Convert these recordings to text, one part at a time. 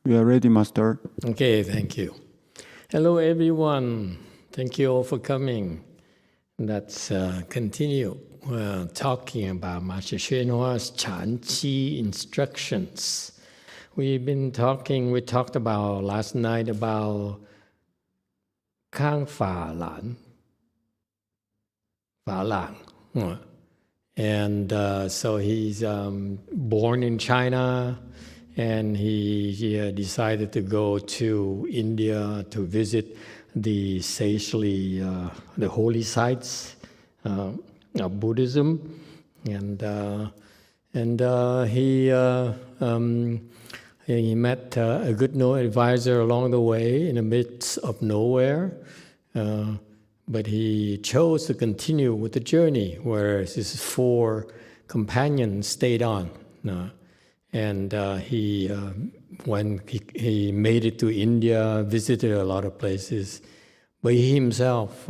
We are ready, Master. Okay, thank you. Hello, everyone. Thank you all for coming. Let's continue talking about Master Xuanhua's Chan Qi instructions. We talked about last night about Kangfalan, and so he's born in China, and he decided to go to India to visit the sagely, the holy sites of Buddhism, and he met a good advisor along the way in the midst of nowhere. But he chose to continue with the journey, whereas his 4 companions stayed on. And when he made it to India, visited a lot of places, but he himself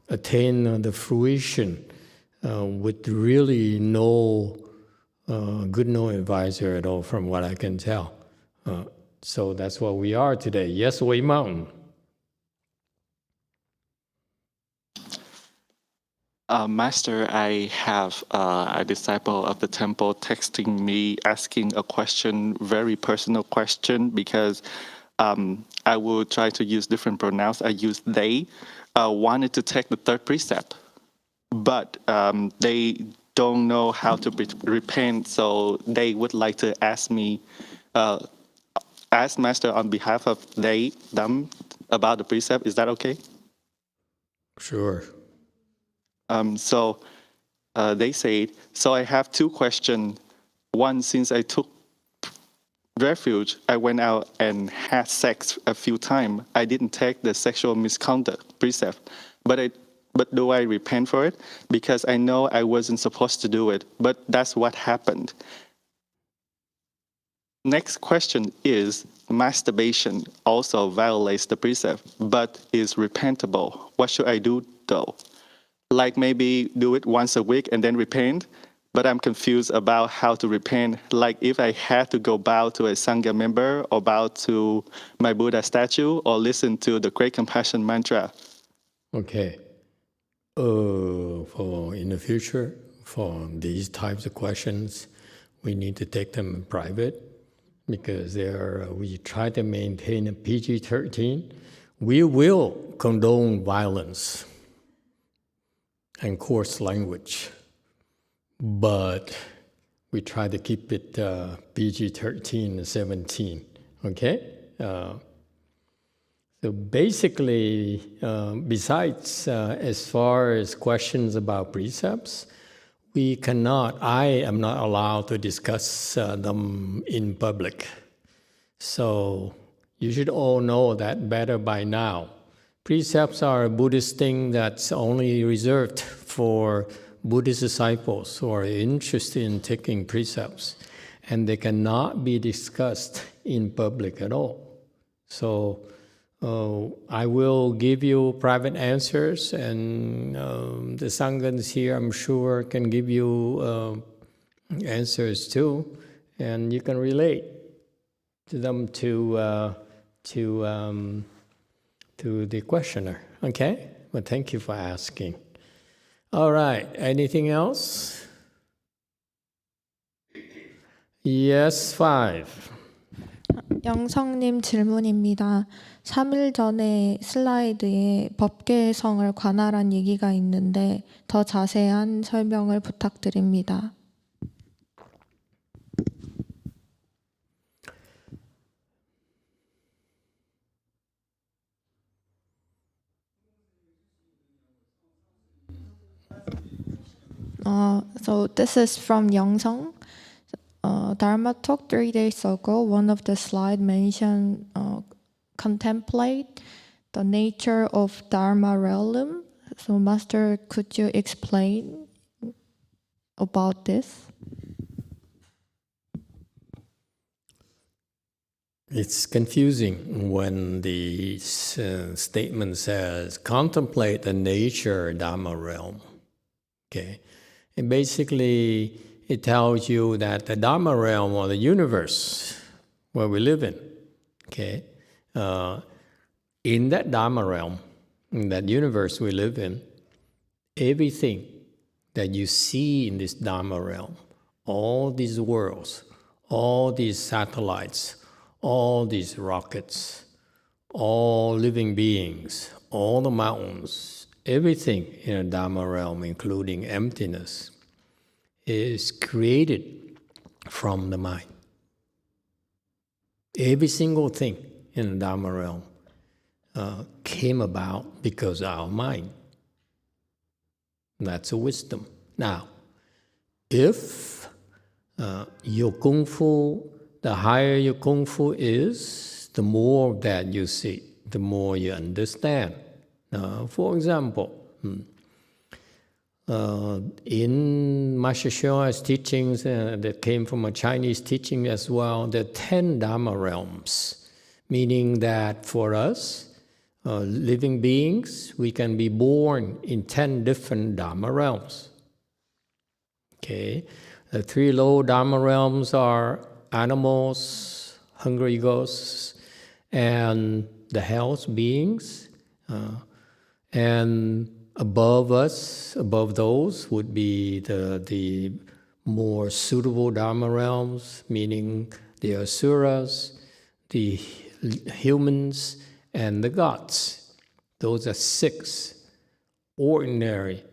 attained the fruition with really no good advisor at all, from what I can tell. So that's what we are today. Yes, Wei Mountain. Master, I have a disciple of the temple texting me asking a question, very personal question, because I will try to use different pronouns. I use they. Wanted to take the 3rd precept, but they don't know how to repent, so they would like to ask me, ask Master on behalf of them about the precept. Is that okay? Sure. So they said, so I have 2 questions. One, since I took refuge, I went out and had sex a few times. I didn't take the sexual misconduct precept, but do I repent for it? Because I know I wasn't supposed to do it, but that's what happened. Next question is, masturbation also violates the precept, but is repentable. What should I do though? Like maybe do it once a week and then repent, but I'm confused about how to repent. Like if I had to go bow to a Sangha member or bow to my Buddha statue or listen to the Great Compassion mantra. Okay. For in the future, for these types of questions, we need to take them in private, because we try to maintain a PG-13. We will condone violence and coarse language, but we try to keep it PG-13 and 17, okay? So basically, besides as far as questions about precepts, I am not allowed to discuss them in public. So you should all know that better by now. Precepts are a Buddhist thing that's only reserved for Buddhist disciples who are interested in taking precepts, and they cannot be discussed in public at all. So I will give you private answers, and the Sanghas here, I'm sure, can give you answers too, and you can relate to them to the questioner, okay? Well, thank you for asking. All right, anything else? Yes, 5. 영성님 질문입니다. 3일 전에 슬라이드에 법계성을 관할한 얘기가 있는데 더 자세한 설명을 부탁드립니다. So this is from Yongsong. Dharma talk 3 days ago. One of the slides mentioned contemplate the nature of Dharma realm. So Master, could you explain about this? It's confusing when the statement says, contemplate the nature Dharma realm. Okay, and basically it tells you that the Dharma realm or the universe where we live in, okay, in that Dharma realm, in that universe we live in, everything that you see in this Dharma realm, all these worlds, all these satellites, all these rockets, all living beings, all the mountains, everything in a Dharma realm, including emptiness, is created from the mind. Every single thing in the Dharma realm came about because of our mind. That's a wisdom. Now, if your kung fu, the higher your kung fu is, the more that you see, the more you understand. For example, in Master Hsu's teachings that came from a Chinese teaching as well, there are 10 Dharma realms, meaning that for us, living beings, we can be born in 10 different Dharma realms. Okay, the 3 low Dharma realms are animals, hungry ghosts, and the hells beings. And above us, above those, would be the more suitable Dharma realms, meaning the asuras, the humans, and the gods. Those are 6 ordinary.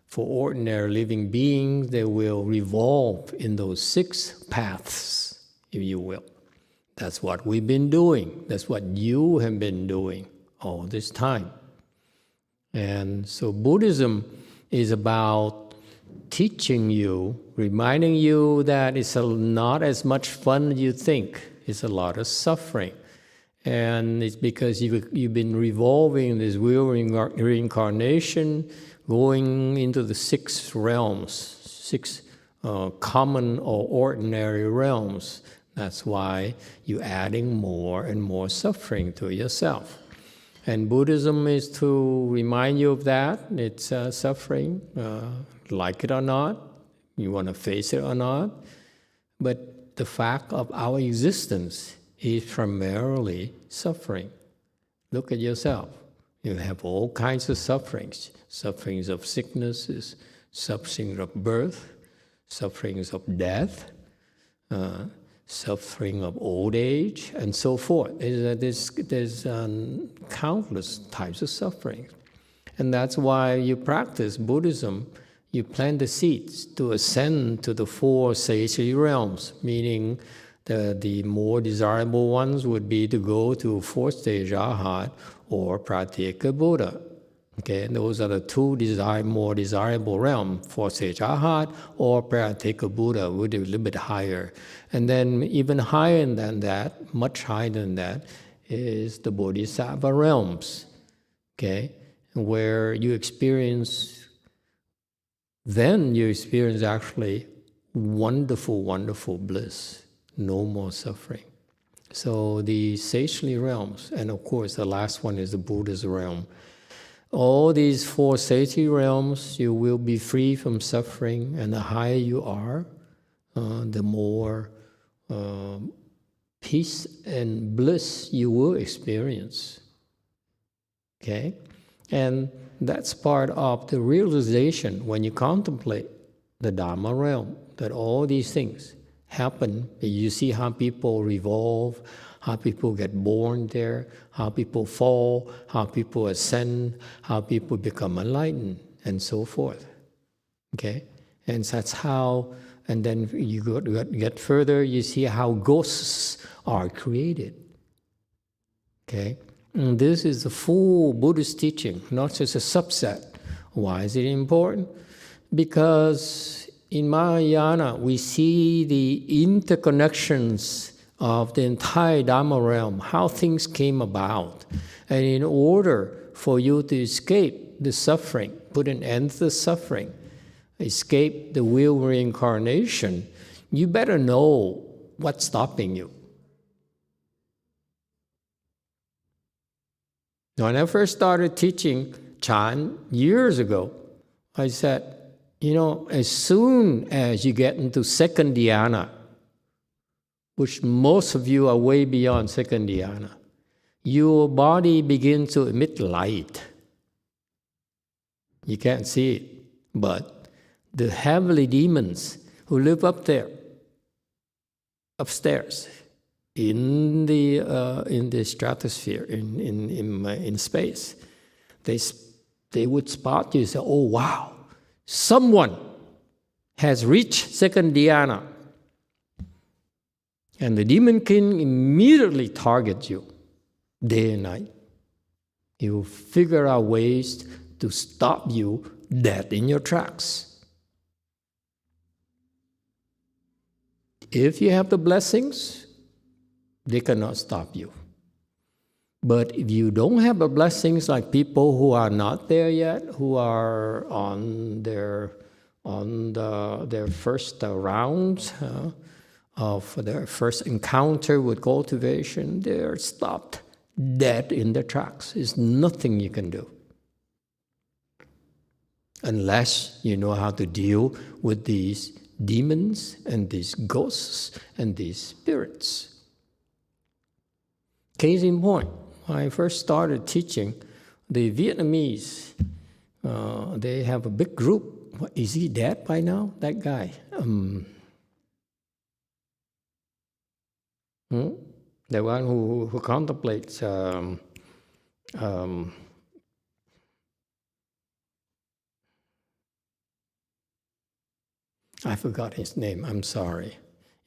For ordinary living beings, they will revolve in those 6 paths, if you will. That's what we've been doing. That's what you have been doing all this time. And so Buddhism is about teaching you, reminding you that it's not as much fun as you think. It's a lot of suffering. And it's because you've been revolving this wheel reincarnation, going into the 6 realms, 6 common or ordinary realms. That's why you're adding more and more suffering to yourself. And Buddhism is to remind you of that. It's suffering, like it or not, you want to face it or not. But the fact of our existence is primarily suffering. Look at yourself. You have all kinds of sufferings. Sufferings of sicknesses, sufferings of birth, sufferings of death, suffering of old age, and so forth. There's countless types of suffering. And that's why you practice Buddhism. You plant the seeds to ascend to the 4 sage realms, meaning the more desirable ones would be to go to 4th stage Arhat or Pratyeka Buddha. Okay, those are the 2 more desirable realms, 4th stage Arhat or Pratyeka Buddha, would be a little bit higher. And then even higher than that, much higher than that, is the Bodhisattva realms, okay, where you experience actually wonderful, wonderful bliss. No more suffering. So the sagely realms, and of course the last one is the Buddha's realm. All these 4 sagely realms, you will be free from suffering, and the higher you are, the more peace and bliss you will experience. Okay? And that's part of the realization when you contemplate the Dharma realm, that all these things happen. You see how people revolve, how people get born there, how people fall, how people ascend, how people become enlightened, and so forth. Okay? And that's how, and then you get further, you see how ghosts are created. Okay? And this is the full Buddhist teaching, not just a subset. Why is it important? Because in Mahayana, we see the interconnections of the entire Dharma realm, how things came about. And in order for you to escape the suffering, put an end to the suffering, escape the wheel reincarnation, you better know what's stopping you. When I first started teaching Chan years ago, I said, as soon as you get into second dhyana, which most of you are way beyond second dhyana, your body begins to emit light. You can't see it, but the heavenly demons who live up there, upstairs, in the stratosphere, in space, they would spot you and say, "Oh wow, someone has reached second dhyana," and the demon king immediately targets you, day and night. He will figure out ways to stop you dead in your tracks. If you have the blessings, they cannot stop you. But if you don't have the blessings, like people who are not there yet, who are on their first round of their first encounter with cultivation, they're stopped dead in their tracks. There's nothing you can do unless you know how to deal with these demons and these ghosts and these spirits. Case in point, when I first started teaching, the Vietnamese, they have a big group. What, is he dead by now, that guy? The one who contemplates I forgot his name, I'm sorry.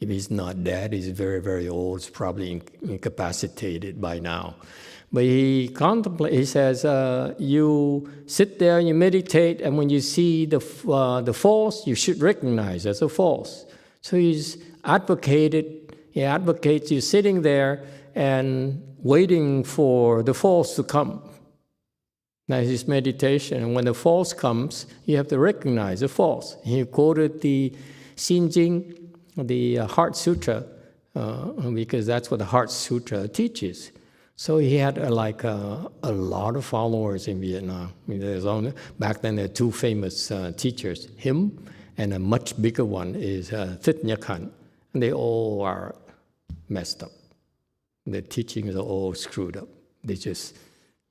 If he's not dead, he's very, very old, he's probably incapacitated by now. But he says, you sit there and you meditate, and when you see the false, you should recognize as a false. So he advocates you sitting there and waiting for the false to come. That's his meditation. And when the false comes, you have to recognize the false. He quoted the Xin Jing, the Heart Sutra, because that's what the Heart Sutra teaches. So he had a lot of followers in Vietnam. Back then there were two famous teachers, him and a much bigger one is Thich Nhat Hanh. And they all are messed up. Their teachings are all screwed up. They just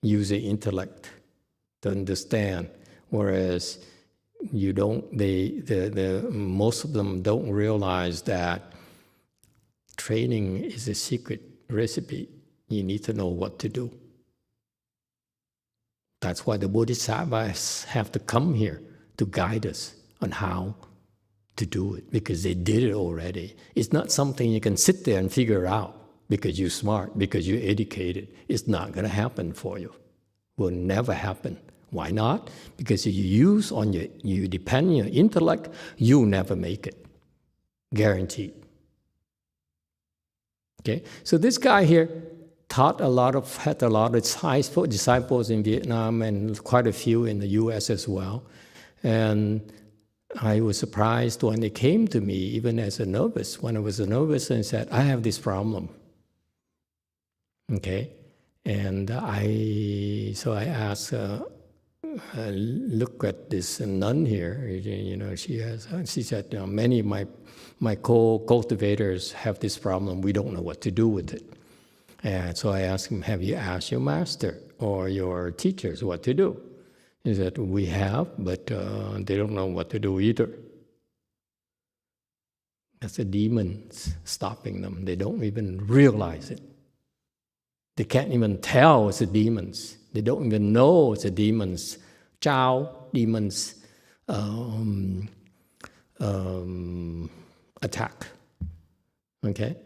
use the intellect to understand, whereas most of them don't realize that training is a secret recipe. You need to know what to do. That's why the Bodhisattvas have to come here to guide us on how to do it, because they did it already. It's not something you can sit there and figure out because you're smart, because you're educated. It's not going to happen for you. Will never happen. Why not? Because if you depend on your intellect, you'll never make it. Guaranteed. Okay? So this guy here had a lot of disciples in Vietnam and quite a few in the US as well. And I was surprised when they came to me, even as a novice, when I was a novice, and said, I have this problem. Okay? And I asked, look at this nun here. She said, many of my co-cultivators have this problem. We don't know what to do with it. And so I asked him, have you asked your master or your teachers what to do? He said, we have, but they don't know what to do either. That's the demons stopping them. They don't even realize it. They can't even tell it's the demons. They don't even know it's the demons. Demons attack. Okay?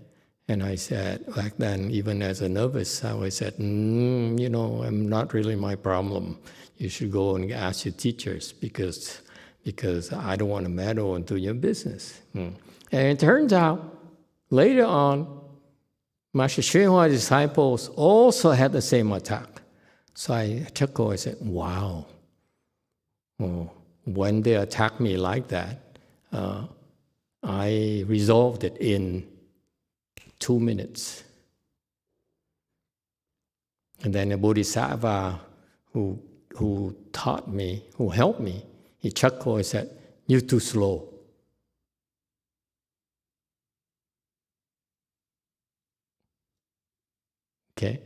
And I said, back then, even as a novice, I always said, I'm not really my problem. You should go and ask your teachers because I don't want to meddle into your business. And it turns out, later on, Master YongHua's disciples also had the same attack. So I chuckled, I said, wow. When they attacked me like that, I resolved it in 2 minutes. And then the Bodhisattva who taught me, who helped me, he chuckled and said, You're too slow. Okay?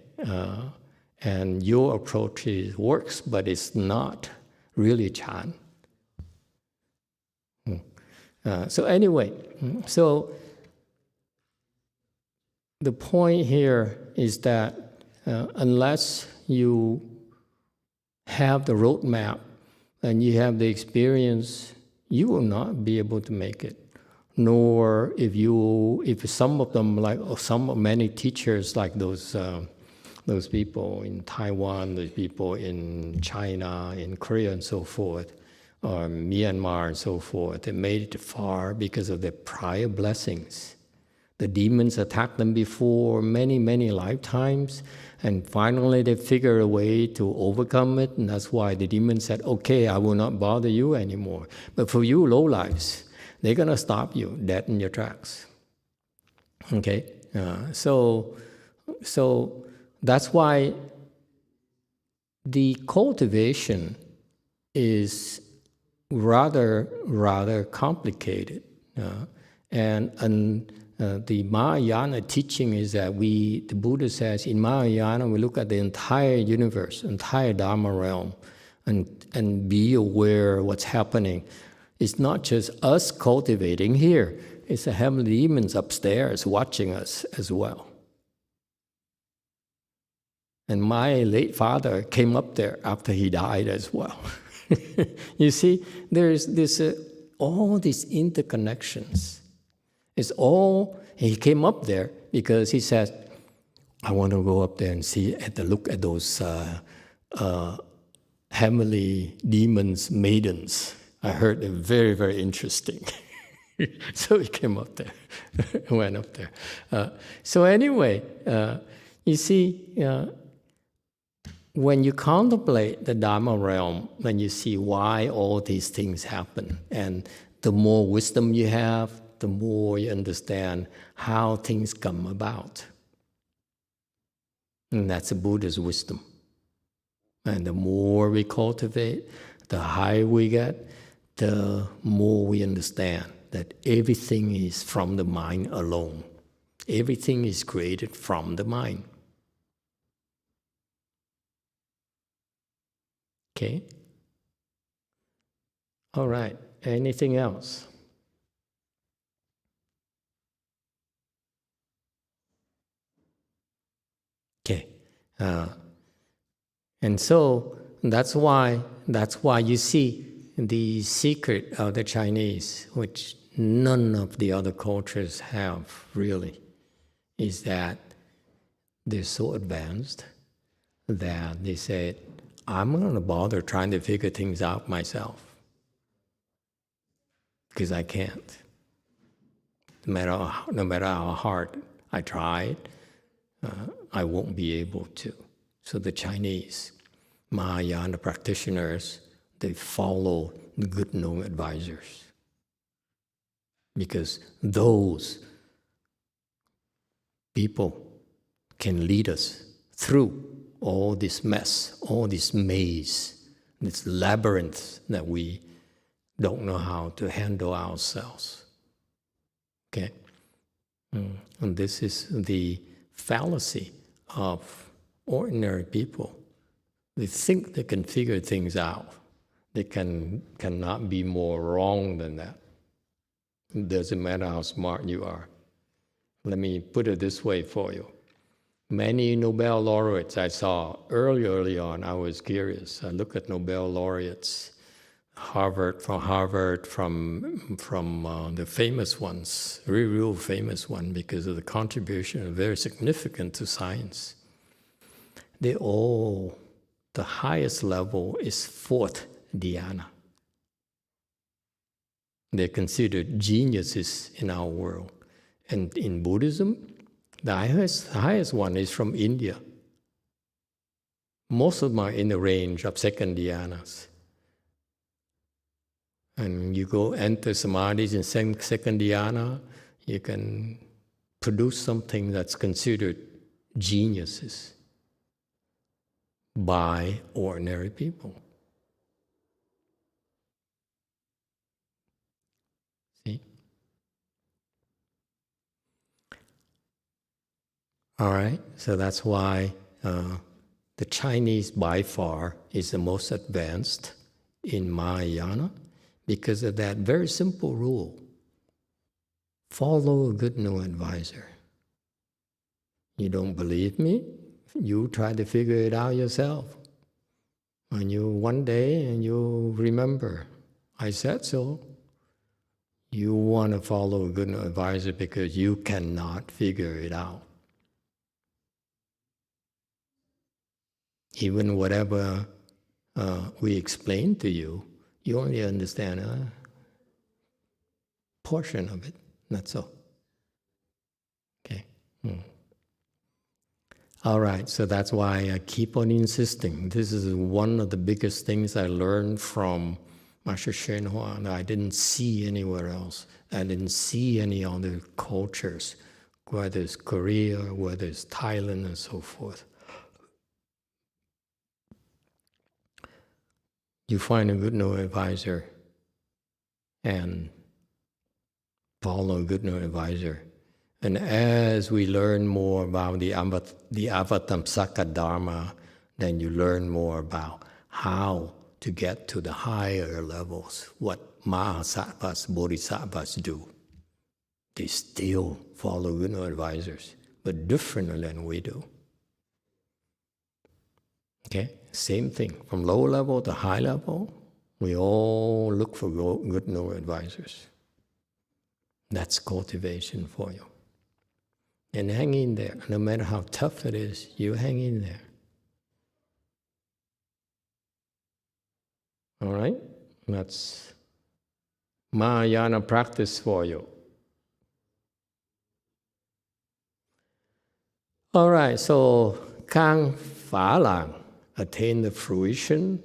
And your approach works, but it's not really Chan. So anyway, so the point here is that unless you have the roadmap and you have the experience, you will not be able to make it. Nor if some of them, like many teachers, like those people in Taiwan, those people in China, in Korea, and so forth, or Myanmar, and so forth, they made it far because of their prior blessings. The demons attacked them before many, many lifetimes, and finally they figured a way to overcome it, and that's why the demon said, okay, I will not bother you anymore. But for you lowlifes, they're going to stop you dead in your tracks. Okay? So that's why the cultivation is rather complicated. And the Mahayana teaching is that the Buddha says, in Mahayana, we look at the entire universe, entire Dharma realm, and be aware of what's happening. It's not just us cultivating here. It's the heavenly demons upstairs watching us as well. And my late father came up there after he died as well. You see, there's all these interconnections. It's all, he came up there because he said, I want to go up there and look at those heavenly demons, maidens. I heard they're very, very interesting. So he came up there, went up there. So anyway, you see, when you contemplate the Dharma realm, then you see why all these things happen. And the more wisdom you have, the more you understand how things come about. And that's the Buddha's wisdom. And the more we cultivate, the higher we get, the more we understand that everything is from the mind alone. Everything is created from the mind. Okay? All right. Anything else? Okay. And so that's why you see the secret of the Chinese, which none of the other cultures have really, is that they're so advanced that they said, I'm not going to bother trying to figure things out myself because I can't. No matter how hard I tried, I won't be able to. So the Chinese Mahayana practitioners, they follow the good known advisors because those people can lead us through all this mess, all this maze, this labyrinth that we don't know how to handle ourselves. Okay? And this is the fallacy of ordinary people. They think they can figure things out. They cannot be more wrong than that. It doesn't matter how smart you are. Let me put it this way for you. Many Nobel laureates I saw early on, I was curious. I looked at Nobel laureates, from the famous ones, real famous one because of the contribution, very significant to science. They all, the highest level is fourth dhyana. They're considered geniuses in our world. And in Buddhism, the highest one is from India. Most of them are in the range of second dhyanas. And you go enter samadhis in second dhyana, you can produce something that's considered geniuses by ordinary people. All right, so that's why the Chinese by far is the most advanced in Mahayana because of that very simple rule. Follow a good no advisor. You don't believe me? You try to figure it out yourself. And you one day and you remember, I said so. You want to follow a good no advisor because you cannot figure it out. Even whatever we explain to you, you only understand a portion of it. That's all. Okay. All right, so that's why I keep on insisting. This is one of the biggest things I learned from Master YongHua that I didn't see anywhere else. I didn't see any other cultures, whether it's Korea, whether it's Thailand, and so forth. You find a good no advisor and follow a good no advisor. And as we learn more about the Avatamsaka Dharma, then you learn more about how to get to the higher levels, what Mahasattvas, Bodhisattvas do. They still follow good no advisors, but differently than we do. Okay, same thing. From low level to high level, we all look for good no advisors. That's cultivation for you. And hang in there. No matter how tough it is, you hang in there. All right? That's Mahayana practice for you. All right, so Kangfalan attained the fruition.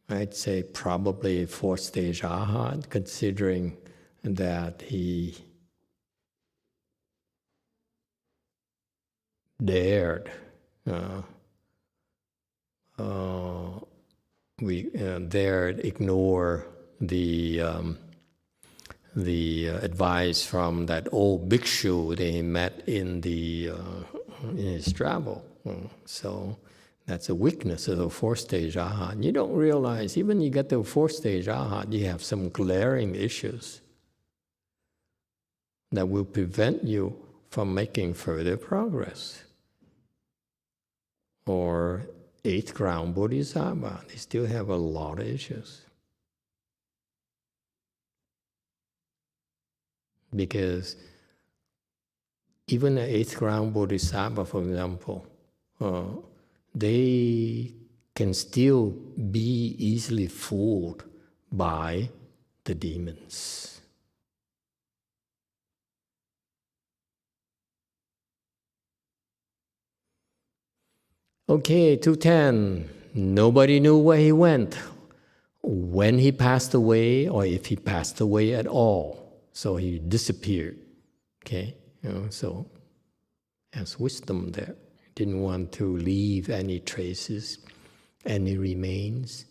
I'd say probably 4th stage arhat, considering that he dared dared ignore the advice from that old bhikshu they met in his travel. So that's a weakness of the 4th stage arhat. You don't realize, even you get to 4th stage arhat, you have some glaring issues that will prevent you from making further progress. Or 8th ground Bodhisattva, they still have a lot of issues. Because even the 8th ground Bodhisattva, for example, they can still be easily fooled by the demons. Okay, 210. Nobody knew where he went, when he passed away, or if he passed away at all. So he disappeared. Okay, so has wisdom there. Didn't want to leave any traces, any remains.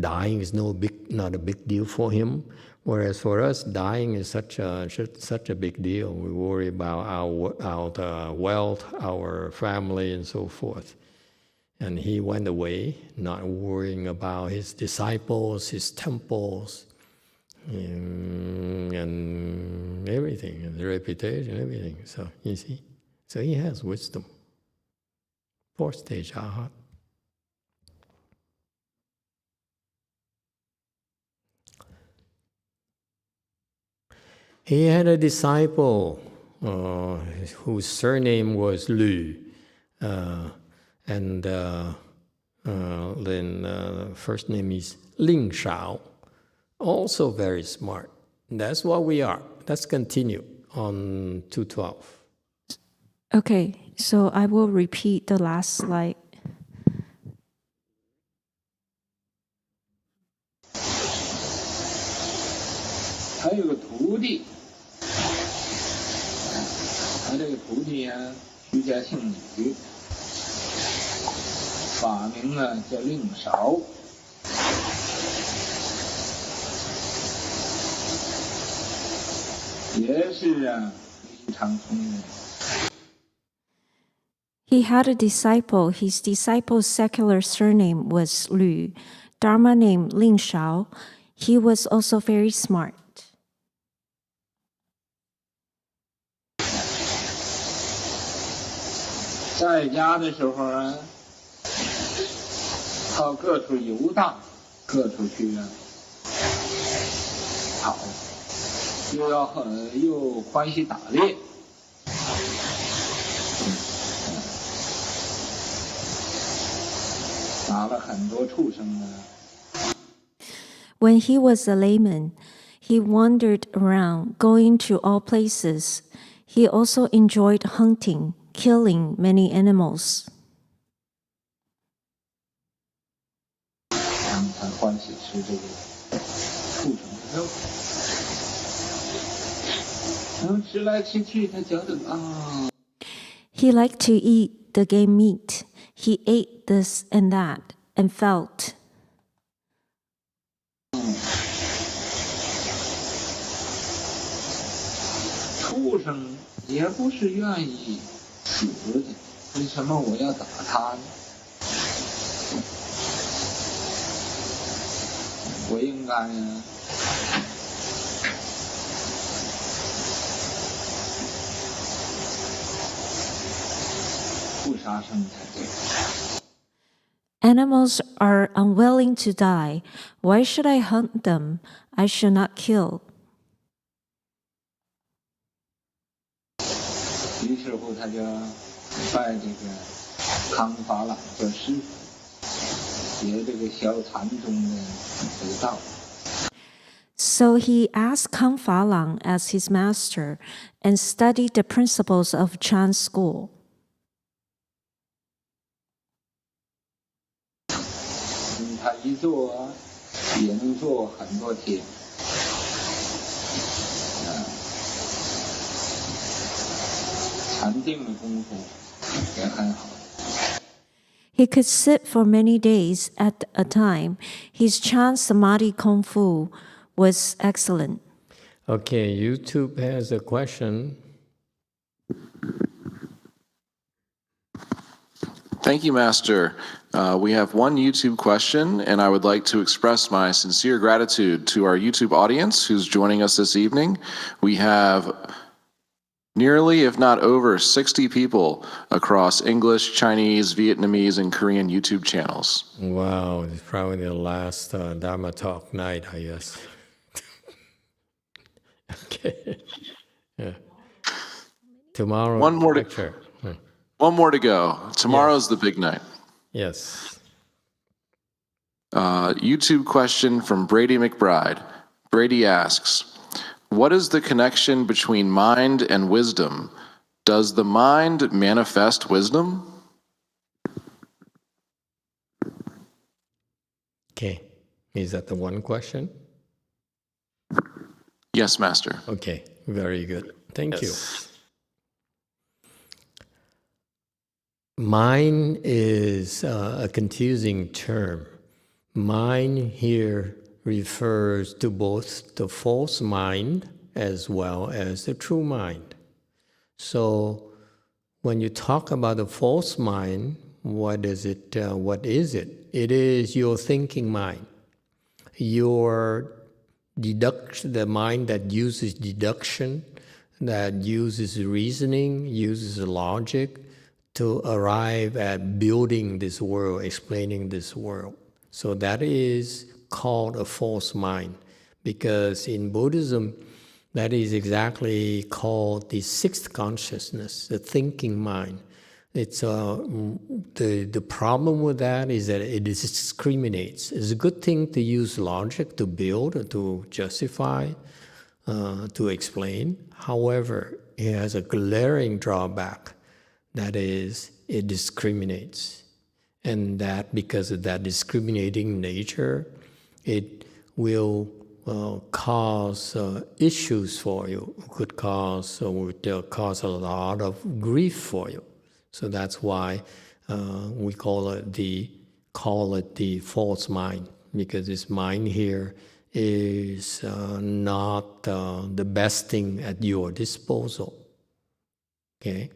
Dying is not a big deal for him. Whereas for us, dying is such a big deal. We worry about our wealth, our family, and so forth. And he went away, not worrying about his disciples, his temples, and everything, and the reputation, everything. So, you see, so he has wisdom. 4th stage arhat. He had a disciple whose surname was Lu. And then first name is Ling Xiao, also very smart. That's what we are. Let's continue on 212. Okay, so I will repeat the last slide. He had a disciple. His disciple's secular surname was Lü, Dharma name Ling Xiao. He was also very smart. 在家的时候啊，好各处游荡，各处去跑，又欢喜打猎，打了很多畜生啊。 When he was a layman, he wandered around, going to all places. He also enjoyed hunting, killing many animals. 他欢喜吃这个畜生的肉，然后吃来吃去，他觉得啊。 He liked to eat the game meat. He ate this and that and felt. 畜生也不是愿意死的，为什么我要打他呢？我应该不杀生才对。 Animals are unwilling to die. Why should I hunt them? I should not kill. 于是乎，他就拜这个康法朗做师傅，学这个小禅宗的得道。 So he asked Kangfalan as his master and studied the principles of Chan school. 他一坐也能坐很多天。 禅定的功夫也很好。 He could sit for many days at a time. His Chan samadhi kung fu was excellent. Okay, YouTube has a question. Thank you, Master. We have one YouTube question, and I would like to express my sincere gratitude to our YouTube audience who's joining us this evening. We have nearly, if not over, 60 people across English, Chinese, Vietnamese, and Korean YouTube channels. Wow, it's probably the last Dharma talk night, I guess. Okay. Yeah. Tomorrow. One more to- lecture. One more to go. Tomorrow's the big night. Yes. YouTube question from Brady McBride. Brady asks, what is the connection between mind and wisdom? Does the mind manifest wisdom? Okay. Is that the one question? Yes, Master. Okay. Very good. Thank you. Mind is a confusing term. Mind here refers to both the false mind as well as the true mind. So when you talk about the false mind, what is it? It is your thinking mind, the mind that uses deduction, that uses reasoning, uses logic, to arrive at building this world, explaining this world. So that is called a false mind, because in Buddhism, that is exactly called the sixth consciousness, the thinking mind. It's the problem with that is that it discriminates. It's a good thing to use logic to build, to justify, to explain. However, it has a glaring drawback. That is, it discriminates. And that because of that discriminating nature, it will cause issues for you. Would cause a lot of grief for you. So that's why we call it the false mind, because this mind here is not the best thing at your disposal. Okay.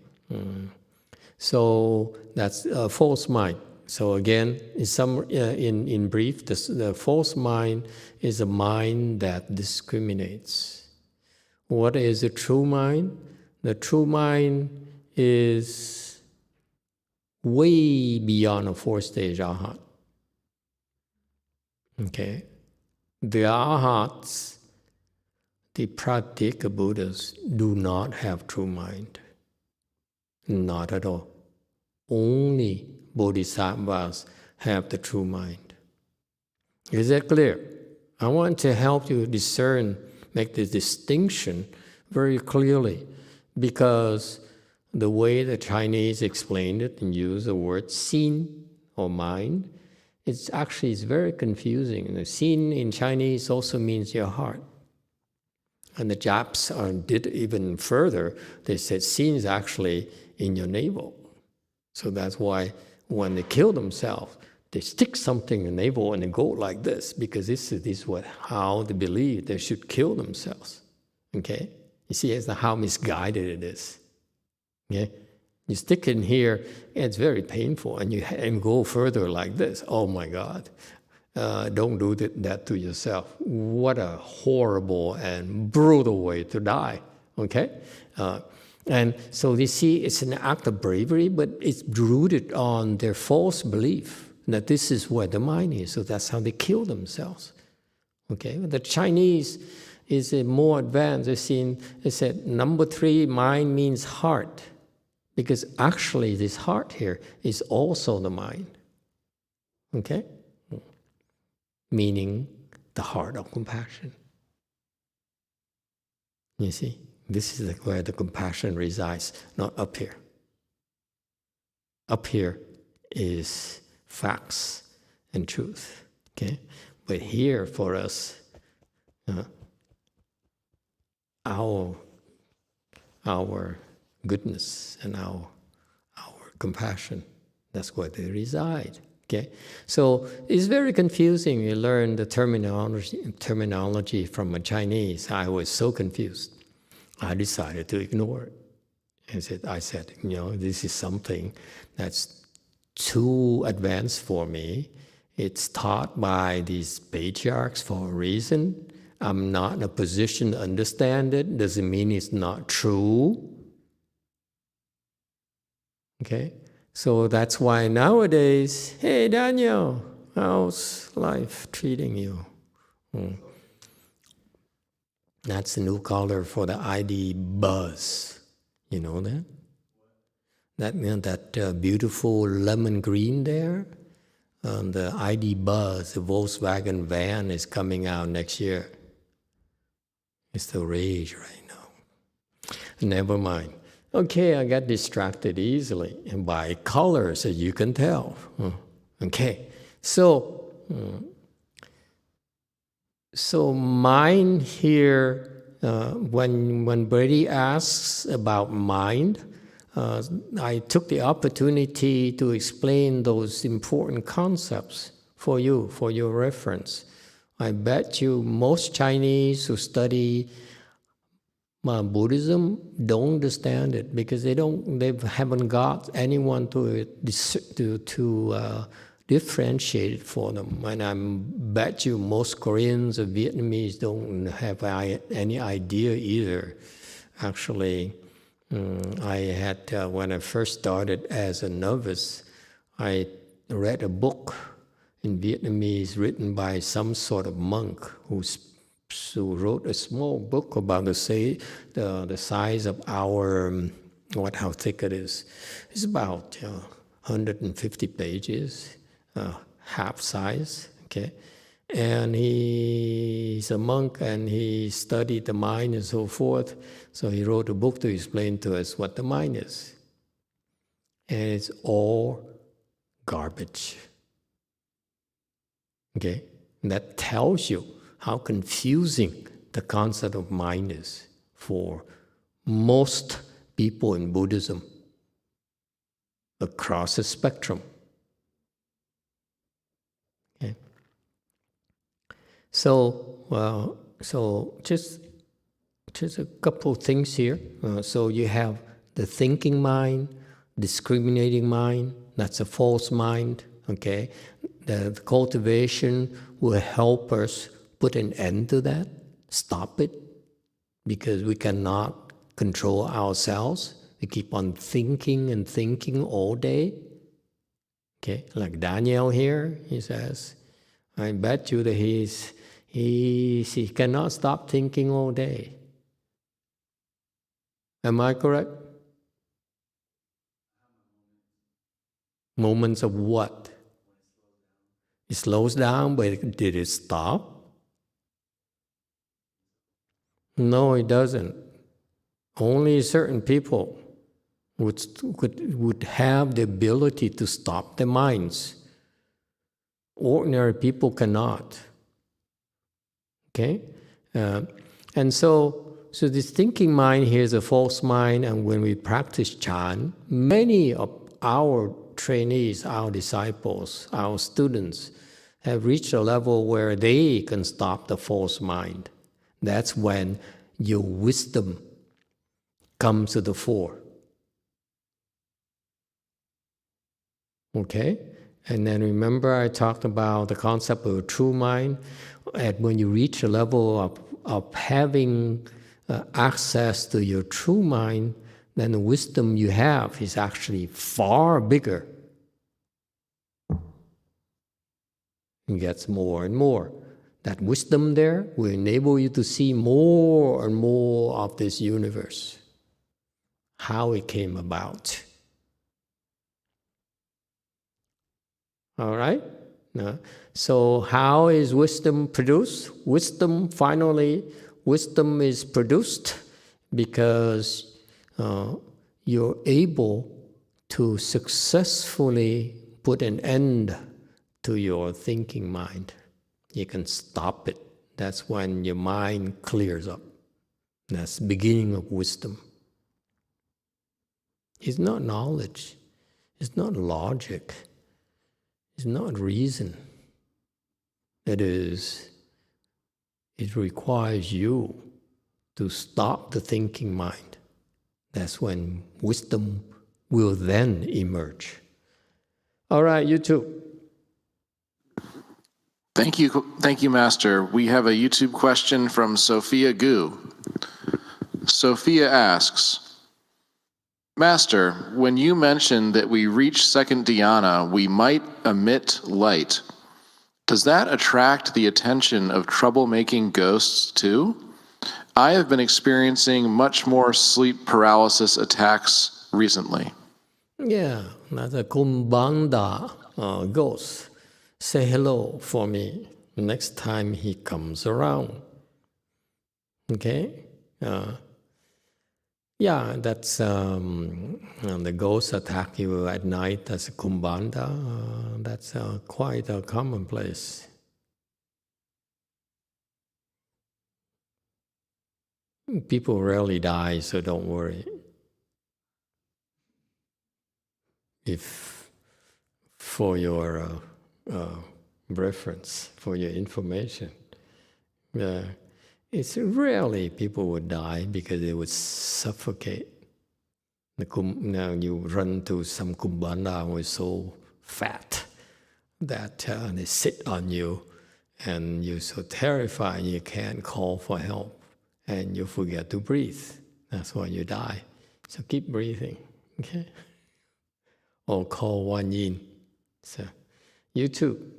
So that's a false mind. So again, in brief, the false mind is a mind that discriminates. What is the true mind? The true mind is way beyond a fourth-stage arhat. Okay? The arhats, the pratyeka Buddhas, do not have true mind. Not at all. Only bodhisattvas have the true mind. Is that clear? I want to help you discern, make this distinction very clearly, because the way the Chinese explained it and use the word sin or mind, it's very confusing. And the sin in Chinese also means your heart. And the Japs did even further. They said sin is actually in your navel. So that's why when they kill themselves, they stick something in the navel and they go like this, because this is how they believe they should kill themselves. Okay? You see how misguided it is. Okay? You stick it in here, it's very painful, and you go further like this. Oh my God. Don't do that to yourself. What a horrible and brutal way to die. Okay? And so you see, it's an act of bravery, but it's rooted on their false belief that this is where the mind is. So that's how they kill themselves. Okay? The Chinese is more advanced. They said, number 3, mind means heart. Because actually this heart here is also the mind. Okay? Meaning the heart of compassion. You see? This is where the compassion resides, not up here. Up here is facts and truth. Okay? But here for us, our goodness and our compassion, that's where they reside. Okay? So it's very confusing. You learn the terminology from a Chinese. I was so confused. I decided to ignore it. I said, this is something that's too advanced for me. It's taught by these patriarchs for a reason. I'm not in a position to understand it. Doesn't mean it's not true. Okay? So that's why nowadays, hey Daniel, how's life treating you? That's the new color for the ID buzz. You know that? That beautiful lemon green there? The ID buzz, the Volkswagen van is coming out next year. It's the rage right now. Never mind. Okay, I got distracted easily and by colors, as you can tell. Okay, so mind here, when Brady asks about mind, I took the opportunity to explain those important concepts for you, for your reference. I bet you most Chinese who study Buddhism don't understand it because they haven't got anyone to differentiate it for them. And I bet you most Koreans or Vietnamese don't have any idea either. Actually, I had, when I first started as a novice, I read a book in Vietnamese written by some sort of monk who wrote a small book about the size of our, how thick it is. It's about 150 pages, half size, okay? And he's a monk and he studied the mind and so forth. So he wrote a book to explain to us what the mind is. And it's all garbage. Okay? And that tells you how confusing the concept of mind is for most people in Buddhism across the spectrum. Okay. So just a couple of things here. So you have the thinking mind, discriminating mind, that's a false mind, okay? The cultivation will help us put an end to that, stop it, because we cannot control ourselves. We keep on thinking and thinking all day. Okay, like Daniel here, he says, I bet you that he cannot stop thinking all day. Am I correct? Moments of what? It slows down, but did it stop? No, it doesn't. Only certain people would have the ability to stop their minds. Ordinary people cannot. Okay? And so this thinking mind here is a false mind, and when we practice Chan, many of our trainees, our disciples, our students have reached a level where they can stop the false mind. That's when your wisdom comes to the fore. Okay? And then remember I talked about the concept of a true mind. And when you reach a level of having access to your true mind, then the wisdom you have is actually far bigger. It gets more and more. That wisdom there will enable you to see more and more of this universe, how it came about. All right? So how is wisdom produced? Wisdom is produced because you're able to successfully put an end to your thinking mind. You can stop it. That's when your mind clears up. That's the beginning of wisdom. It's not knowledge. It's not logic. It's not reason. It requires you to stop the thinking mind. That's when wisdom will then emerge. All right, you too. Thank you, Master. We have a YouTube question from Sophia Gu. Sophia asks, Master, when you mentioned that we reach second dhyana, we might emit light. Does that attract the attention of troublemaking ghosts too? I have been experiencing much more sleep paralysis attacks recently. Yeah, that's a Kumbanda ghost. Say hello for me next time he comes around. Okay? Yeah, that's the ghosts attack you at night as a Kumbanda. That's quite a commonplace. People rarely die, so don't worry. If for your reference, for your information, it's rarely people would die because they would suffocate. Now you run to some Kumbanda who is so fat that they sit on you and you're so terrified you can't call for help and you forget to breathe. That's why you die. So keep breathing, okay? Or call Wan Yin. So you too.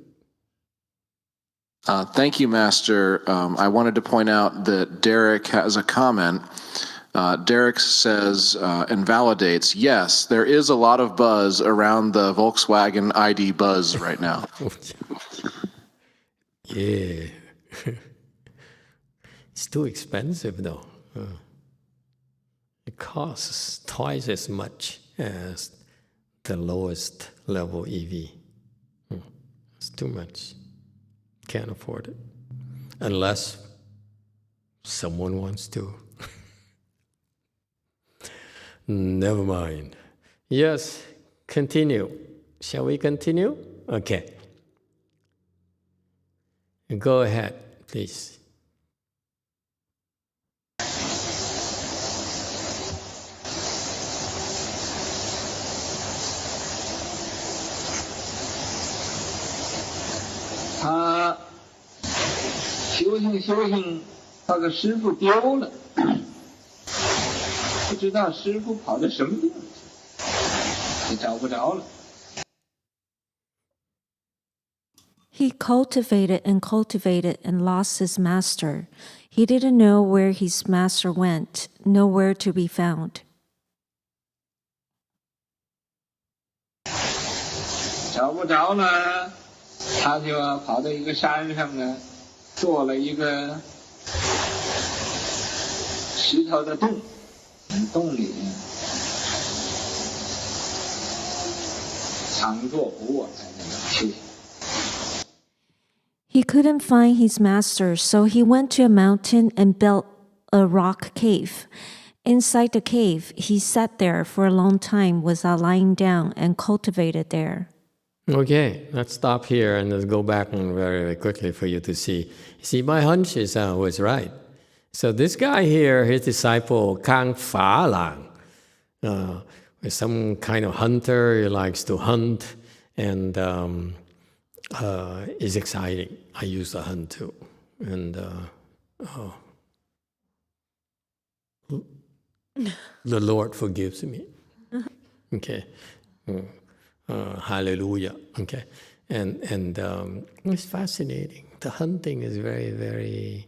Thank you, Master. I wanted to point out that Derek has a comment. Derek says and validates, yes, there is a lot of buzz around the Volkswagen ID Buzz right now. Yeah. It's too expensive though. It costs twice as much as the lowest level EV. It's too much. Can't afford it. Unless someone wants to. Never mind. Yes, continue. Shall we continue? Okay. Go ahead, please. 修行，那个师傅丢了，不知道师傅跑到什么地方去，也找不着了。He cultivated and lost his master. He didn't know where his master went, nowhere to be found. 找不着了，他就跑到一个山上呢，做了一个石头的洞，洞里常坐不卧，在那里休息。He couldn't find his master, so he went to a mountain and built a rock cave. Inside the cave, he sat there for a long time without lying down and cultivated there. Okay, let's stop here and let's go back very, very quickly for you to see. See, my hunch was right. So this guy here, his disciple Kangfalan, is some kind of hunter. He likes to hunt, and is exciting. I used to hunt too, and the Lord forgives me. Okay. Hallelujah. Okay, and it's fascinating. The hunting is very, very,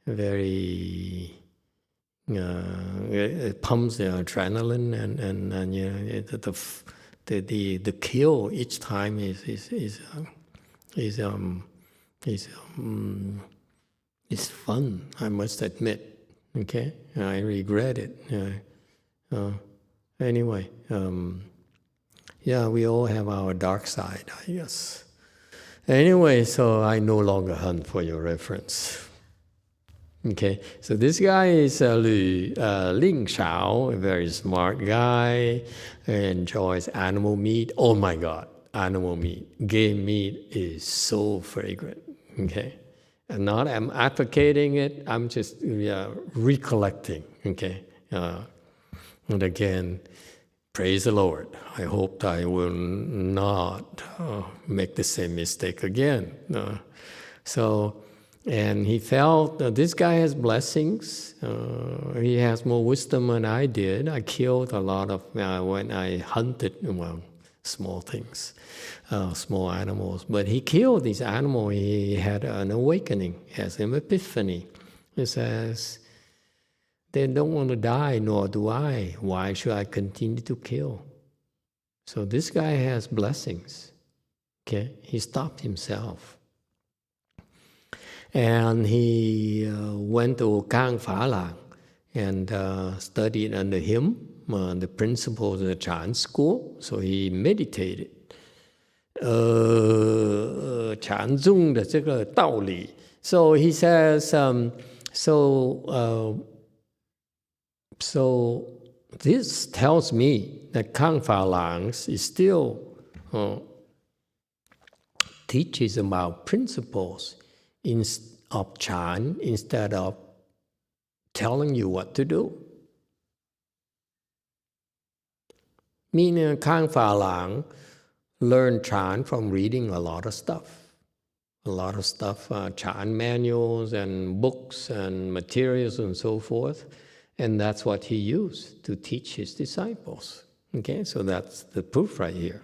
very. It pumps the adrenaline, and you know, the kill each time is fun. I must admit. Okay, I regret it. Anyway. Yeah, we all have our dark side, I guess. Anyway, so I no longer hunt for your reference. Okay, so this guy is Ling Xiao, a very smart guy, enjoys animal meat. Oh my God, animal meat. Game meat is so fragrant, okay? And not I'm advocating it, I'm just recollecting, okay? And again, praise the Lord. I hope I will not make the same mistake again. And he felt this guy has blessings. He has more wisdom than I did. I killed a lot of, when I hunted, small things, small animals. But he killed these animals. He had an awakening, he has an epiphany. He says, they don't want to die, nor do I. Why should I continue to kill? So this guy has blessings. Okay, he stopped himself. And he went to Kangfalan and studied under him the principles of the Chan school. So he meditated. 禅宗的这个道理. So he says, So this tells me that Kangfalan is still teaches about principles of Chan instead of telling you what to do. Meaning Kangfalan learned Chan from reading a lot of stuff. Chan manuals and books and materials and so forth. And that's what he used to teach his disciples. Okay, so that's the proof right here.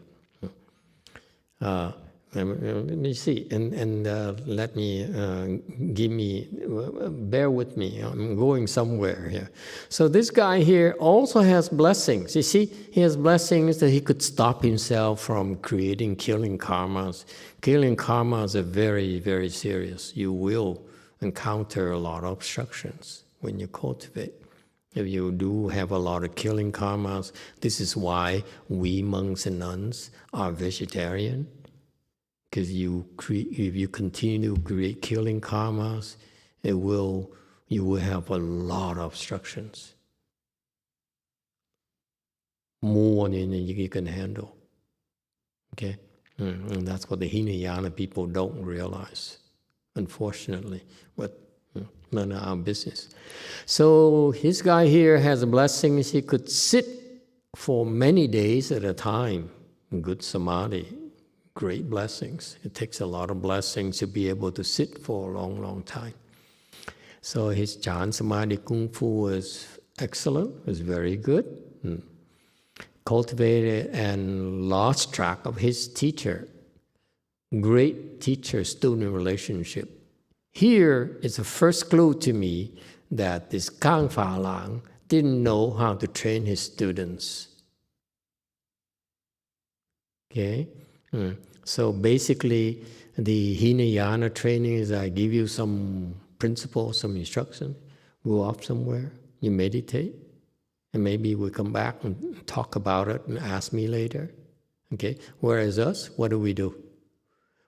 Let me see, and let me, bear with me, I'm going somewhere here. So this guy here also has blessings. You see, he has blessings that he could stop himself from killing karmas. Killing karmas are very, very serious. You will encounter a lot of obstructions when you cultivate. If you do have a lot of killing karmas, this is why we monks and nuns are vegetarian. Because if you continue to create killing karmas, you will have a lot of obstructions. More than you can handle. Okay? And that's what the Hinayana people don't realize, unfortunately. But none of our business. So his guy here has blessings. He could sit for many days at a time. Good samadhi. Great blessings. It takes a lot of blessings to be able to sit for a long, long time. So his Chan Samadhi Kung Fu was excellent, was very good. Cultivated and lost track of his teacher. Great teacher-student relationship. Here is the first clue to me that this Kangfalan didn't know how to train his students. Okay? So basically, the Hinayana training is I give you some principles, some instruction, go off somewhere, you meditate, and maybe we come back and talk about it and ask me later. Okay? Whereas us, what do?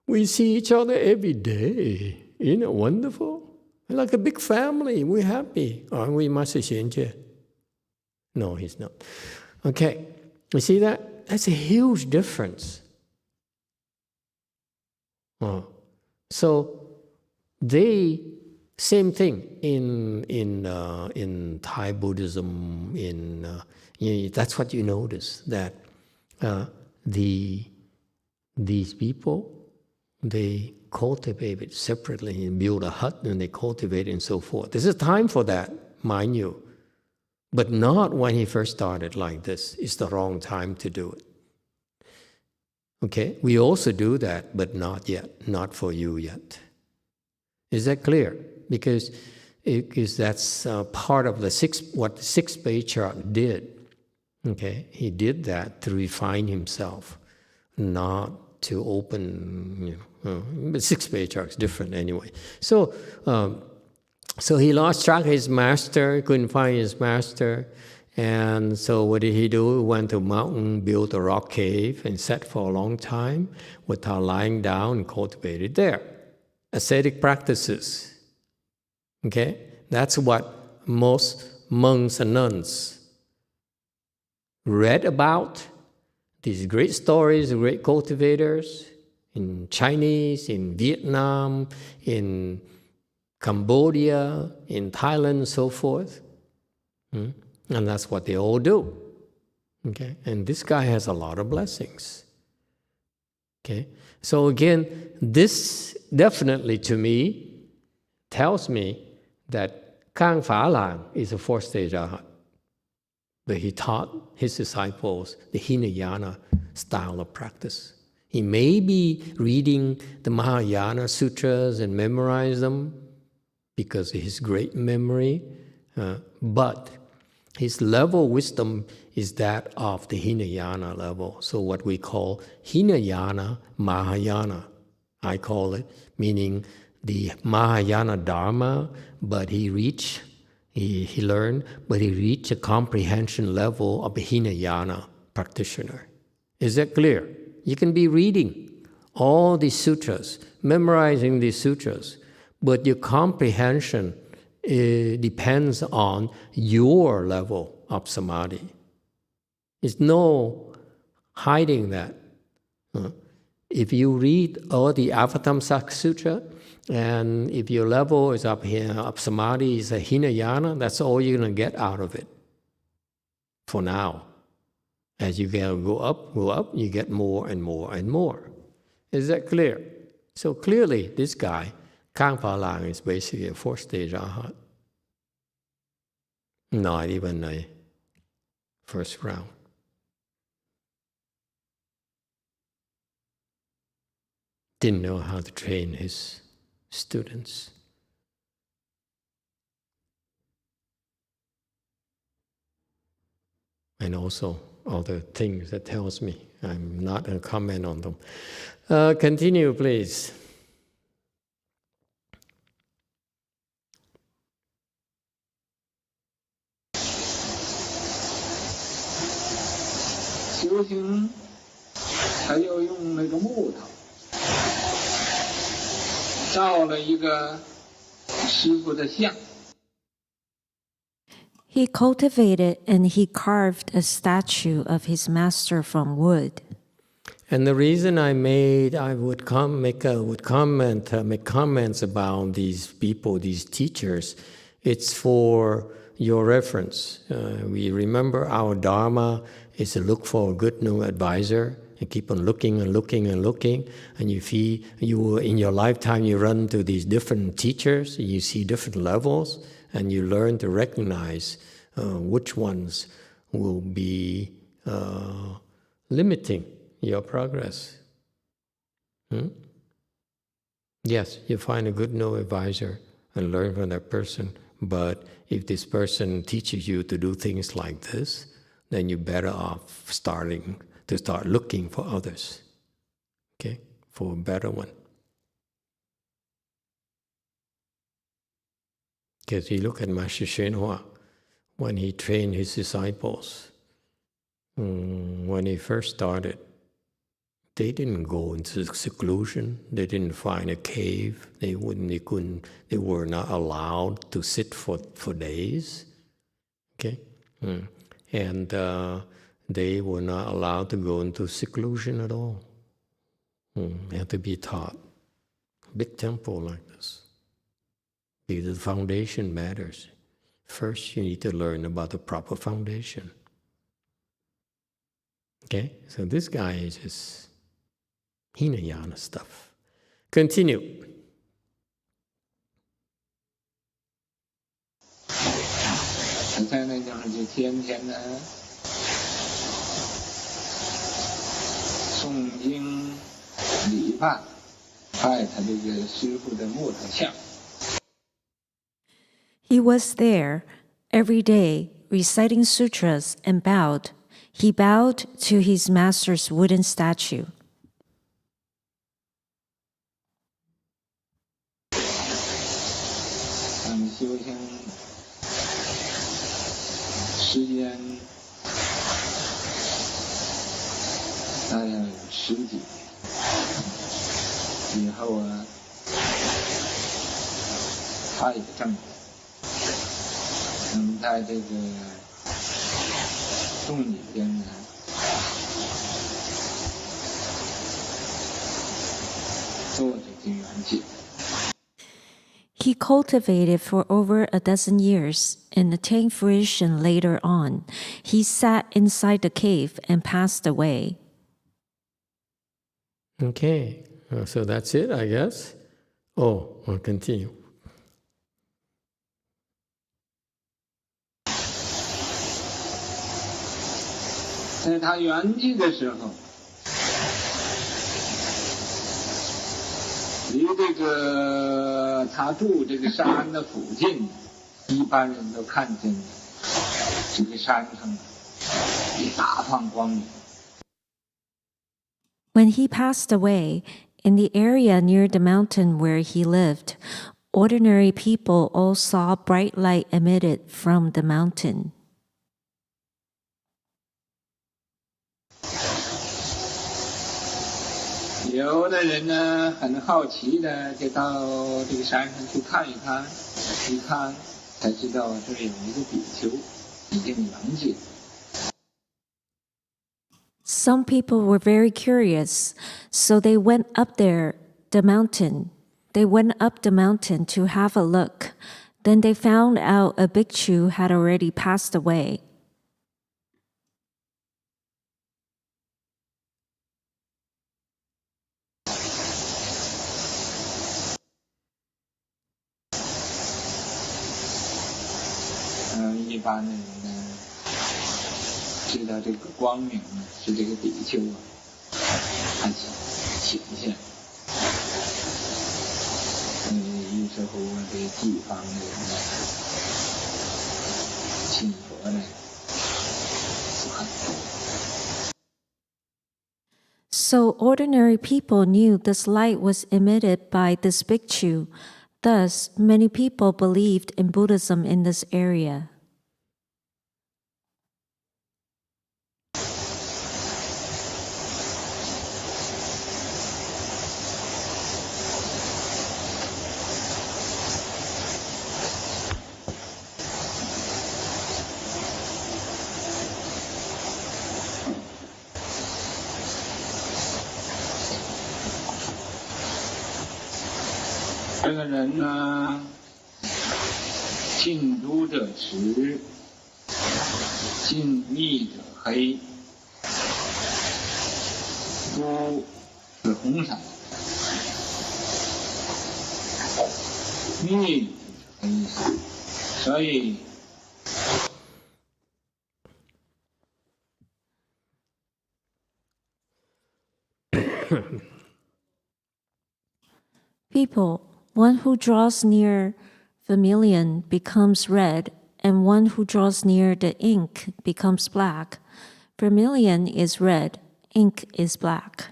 We see each other every day. Isn't it wonderful? Like a big family, we're happy. Aren't we, Master Xianjie? No, he's not. Okay, you see that? That's a huge difference. So they, same thing in Thai Buddhism. That's what you notice, that these people, they cultivate it separately and build a hut and they cultivate it and so forth. This is time for that, mind you. But not when he first started like this. It's the wrong time to do it. Okay? We also do that, but not yet. Not for you yet. Is that clear? Because that's part of what the sixth patriarch did. Okay? He did that to refine himself, not to open, but sixth patriarch is different anyway. So he lost track of his master, couldn't find his master, and so what did he do? He went to a mountain, built a rock cave, and sat for a long time without lying down and cultivated there. Ascetic practices. Okay? That's what most monks and nuns read about. These great stories, great cultivators in Chinese, in Vietnam, in Cambodia, in Thailand, and so forth. And that's what they all do. Okay? And this guy has a lot of blessings. Okay? So again, this definitely to me tells me that Kangfalan is a fourth-stage arhat. But he taught his disciples the Hinayana style of practice. He may be reading the Mahayana sutras and memorize them because of his great memory, but his level of wisdom is that of the Hinayana level. So what we call Hinayana Mahayana, I call it, meaning the Mahayana Dharma, but he learned, but he reached a comprehension level of a Hinayana practitioner. Is that clear? You can be reading all these sutras, memorizing these sutras, but your comprehension depends on your level of samadhi. There's no hiding that. If you read all the Avatamsaka Sutra, and if your level is up here, of samadhi is a Hinayana, that's all you're going to get out of it. For now. As you go up, you get more and more and more. Is that clear? So clearly, this guy, Kangfalan, is basically a fourth-stage arhat. Not even a first round. Didn't know how to train his students. And also other things that tells me. I'm not going to comment on them. Continue, please. He cultivated and he carved a statue of his master from wood. And the reason I would make comments about these people, these teachers, it's for your reference. We remember our Dharma is to look for a good new advisor You keep on looking and looking and looking, and you feel in your lifetime you run to these different teachers, you see different levels, and you learn to recognize which ones will be limiting your progress. Yes, you find a good no advisor and learn from that person, but if this person teaches you to do things like this, then you're better off starting to start looking for others, okay, for a better one. Because you look at Master YongHua, when he trained his disciples, when he first started, they didn't go into seclusion. They didn't find a cave. They were not allowed to sit for days. Okay, and they were not allowed to go into seclusion at all. They had to be taught. Big temple like this, because the foundation matters. First, you need to learn about the proper foundation. Okay, so this guy is just Hinayana stuff. Continue. 现在呢，就天天呢诵经礼拜，拜他这个师父的木头像。 He was there every day reciting sutras and bowed. He bowed to his master's wooden statue. 修行时间大概有10几年，以后啊，他也证了。那么在这个洞里边呢，做这个缘起。 He cultivated for over a dozen years and attained fruition later on. He sat inside the cave and passed away. Okay, so that's it, I guess. Oh, I'll continue. 在他圆寂的时候，离这个他住这个山的附近，一般人都看见这个山上一大放光明。 When he passed away, in the area near the mountain where he lived, ordinary people all saw bright light emitted from the mountain. 有的人呢，很好奇的就到这个山上去看一看，一看才知道这有一个比丘已经圆寂了。 Some people were very curious, so they went up the mountain. They went up the mountain to have a look. Then they found out a bhikshu had already passed away. 一般的人呢，知道这个光明呢是这个比丘啊，他显现。于是乎这地方的人呢，信佛呢就很多。 So ordinary people knew this light was emitted by this bhikshu. Thus, many people believed in Buddhism in this area. 这个人呢，近朱者赤，近密者黑。不是红色的，绿的意思。所以People, one who draws near vermilion becomes red, and one who draws near the ink becomes black. Vermilion is red, ink is black.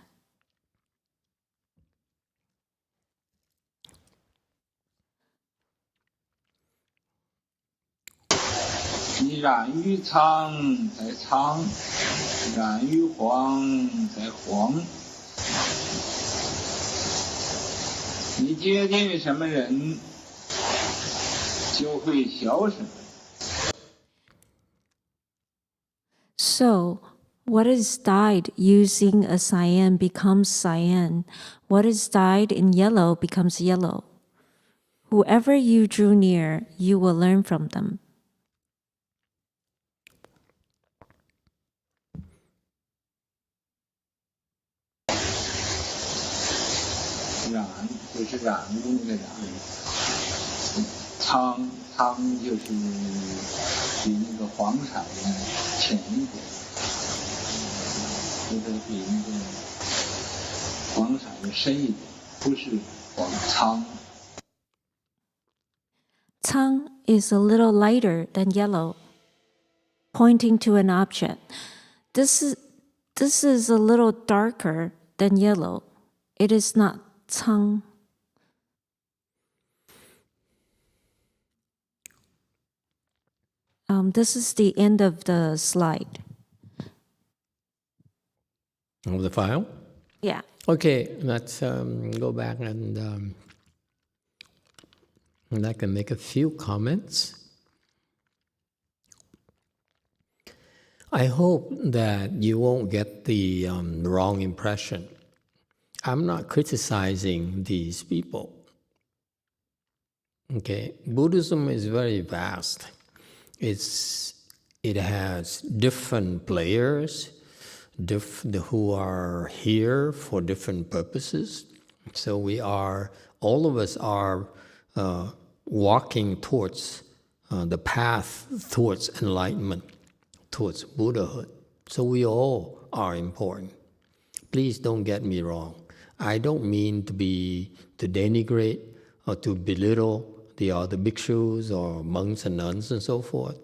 你染于苍在苍，染于黄在黄。你接近什么人，就会消什么。So, what is dyed using a cyan becomes cyan. What is dyed in yellow becomes yellow. Whoever you drew near, you will learn from them. 染就是染污那个染，苍就是比那个黄色呢浅一点，就是比那个黄色的深一点，不是黄苍。Tang is a little lighter than yellow, pointing to an object. This is a little darker than yellow. It is not Tang. This is the end of the slide. Of the file? Yeah. Okay, let's go back and I can make a few comments. I hope that you won't get the wrong impression. I'm not criticizing these people. Okay, Buddhism is very vast. It has different players, who are here for different purposes. So all of us are walking towards the path towards enlightenment, towards Buddhahood. So we all are important. Please don't get me wrong. I don't mean to denigrate or to belittle the other bhikshus or monks and nuns and so forth.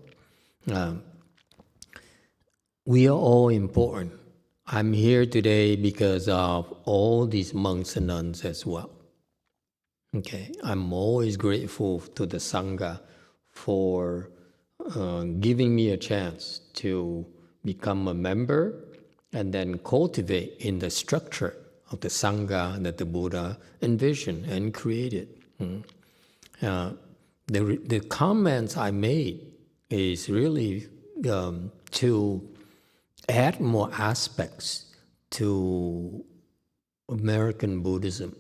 We are all important. I'm here today because of all these monks and nuns as well. Okay, I'm always grateful to the Sangha for giving me a chance to become a member and then cultivate in the structure of the Sangha that the Buddha envisioned and created. The comments I made is really to add more aspects to American Buddhism,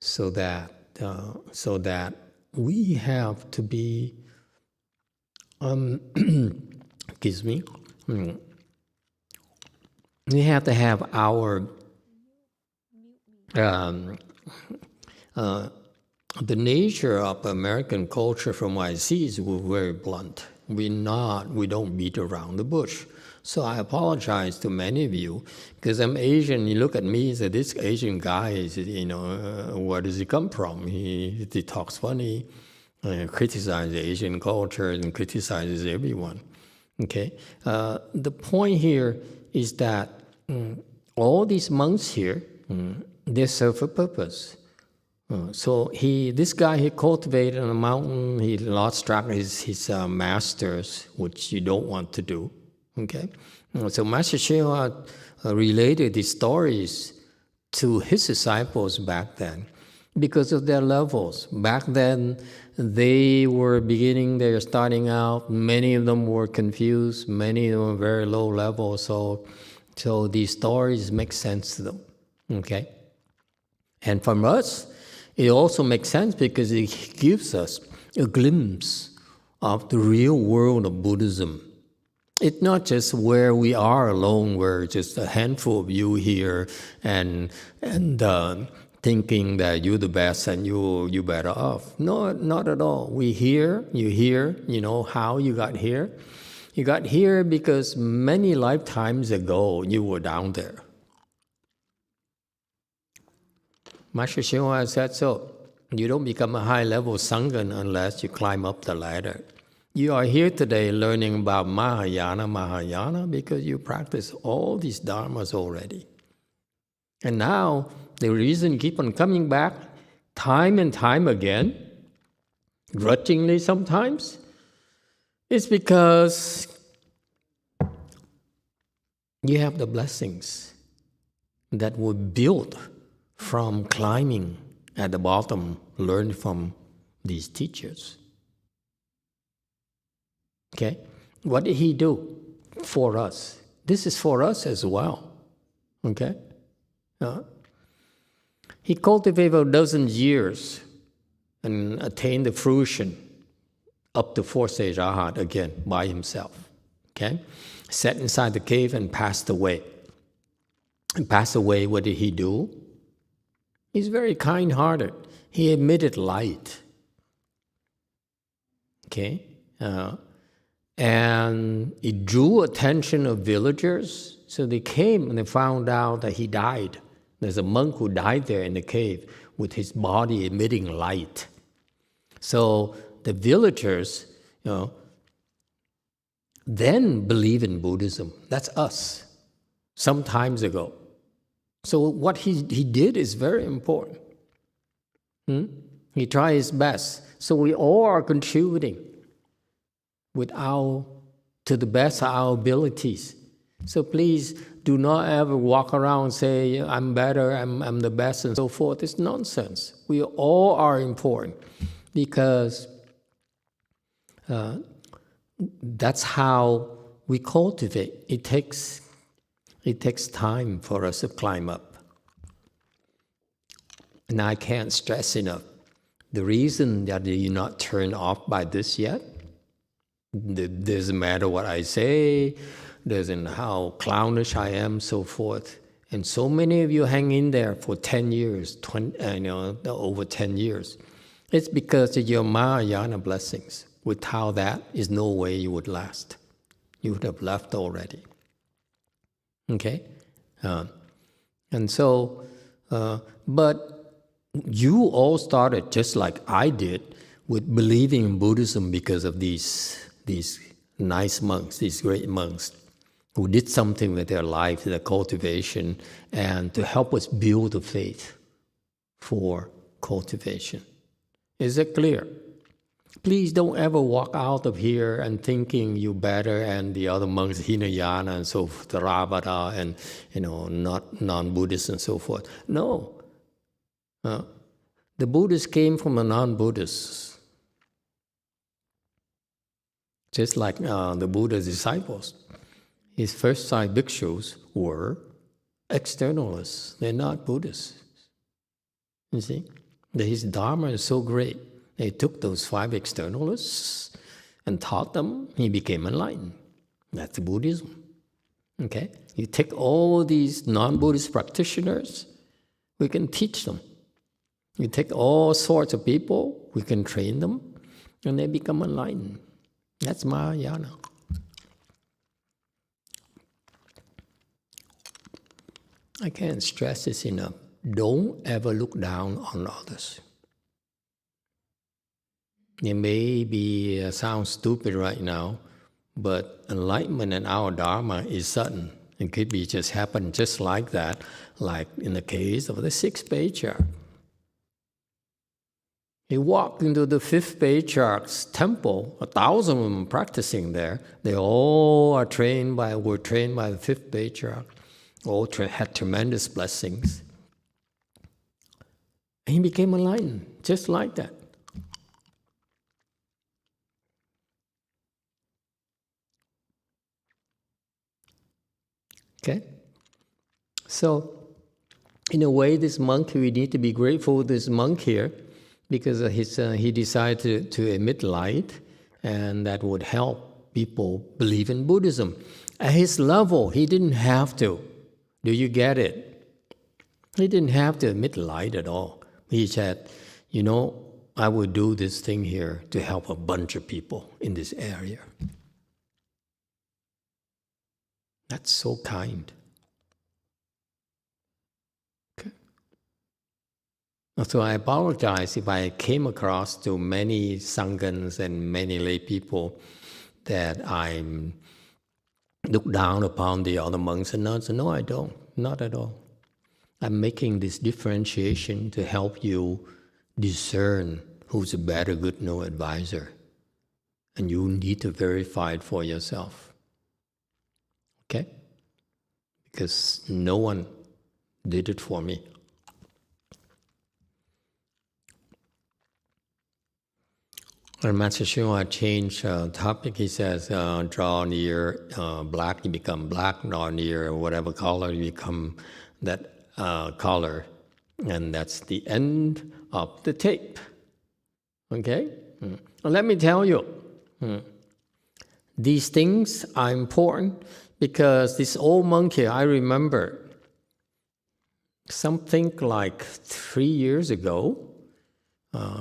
so that we have to be, excuse me, we have to have our the nature of American culture, from what I see, is we're very blunt. We don't beat around the bush. So I apologize to many of you, because I'm Asian. You look at me and say, this Asian guy is, where does he come from? He talks funny, criticizes Asian culture and criticizes everyone. Okay, the point here is that all these monks here, they serve a purpose. So this guy, he cultivated on a mountain. He lost track of his masters, which you don't want to do. Okay, so Master Shewa related these stories to his disciples back then because of their levels. Back then, they were starting out. Many of them were confused. Many of them were very low level. So these stories make sense to them. Okay, and from us, it also makes sense because it gives us a glimpse of the real world of Buddhism. It's not just where we are alone, where just a handful of you here and thinking that you're the best and you're better off. No, not at all. We here, you here, you know how you got here? You got here because many lifetimes ago you were down there. Master YongHua said so. You don't become a high-level Sangha unless you climb up the ladder. You are here today learning about Mahayana because you practice all these dharmas already. And now, the reason you keep on coming back time and time again, grudgingly sometimes, is because you have the blessings that were built from climbing at the bottom, learned from these teachers. Okay? What did he do for us? This is for us as well. Okay? He cultivated for a dozen years and attained the fruition up to fourth stage Arhat again by himself. Okay? Sat inside the cave and passed away. And passed away, what did he do? He's very kind-hearted. He emitted light. Okay? And it drew attention of villagers, so they came and they found out that he died. There's a monk who died there in the cave with his body emitting light. So the villagers, then believe in Buddhism. That's us, some times ago. So what he did is very important. He tried his best. So we all are contributing to the best of our abilities. So please do not ever walk around and say, I'm better, I'm the best, and so forth. It's nonsense. We all are important because that's how we cultivate. It takes time for us to climb up. And I can't stress enough, the reason that you're not turned off by this yet, doesn't matter what I say, doesn't how clownish I am, so forth. And so many of you hang in there for 10 years, over 10 years. It's because of your Mahayana blessings. Without that, is no way you would last. You would have left already. Okay? And so, but you all started just like I did with believing in Buddhism because of these nice monks, these great monks who did something with their life, their cultivation, and to help us build the faith for cultivation. Is it clear? Please don't ever walk out of here and thinking you're better and the other monks, Hinayana and so forth, Theravada and not non-Buddhists and so forth. No. The Buddhists came from the non-Buddhists. Just like the Buddha's disciples. His first side bhikshus were externalists. They're not Buddhists. You see? His Dharma is so great. They took those 5 externalists and taught them. He became enlightened. That's Buddhism. Okay? You take all these non-Buddhist practitioners, we can teach them. You take all sorts of people, we can train them, and they become enlightened. That's Mahayana. I can't stress this enough. Don't ever look down on others. It may sound stupid right now, but enlightenment in our Dharma is sudden. It could be just happen just like that, like in the case of the 6th patriarch. He walked into the 5th patriarch's temple, 1,000 of them practicing there. They all were trained by the 5th patriarch. All had tremendous blessings. And he became enlightened, just like that. Okay? So, in a way, this monk, we need to be grateful for this monk here, because he decided to emit light, and that would help people believe in Buddhism. At his level, he didn't have to. Do you get it? He didn't have to admit light at all. He said, I will do this thing here to help a bunch of people in this area. That's so kind. Okay. So I apologize if I came across to many sanghas and many lay people that I look down upon the other monks and nuns. No, I don't. Not at all. I'm making this differentiation to help you discern who's a better good no advisor. And you need to verify it for yourself. Okay? Because no one did it for me. And Master YongHua changed topic. He says, draw near black, you become black. Draw near whatever color, you become that color. And that's the end of the tape. Okay? Well, let me tell you, these things are important because this old monk here, I remember something like 3 years ago,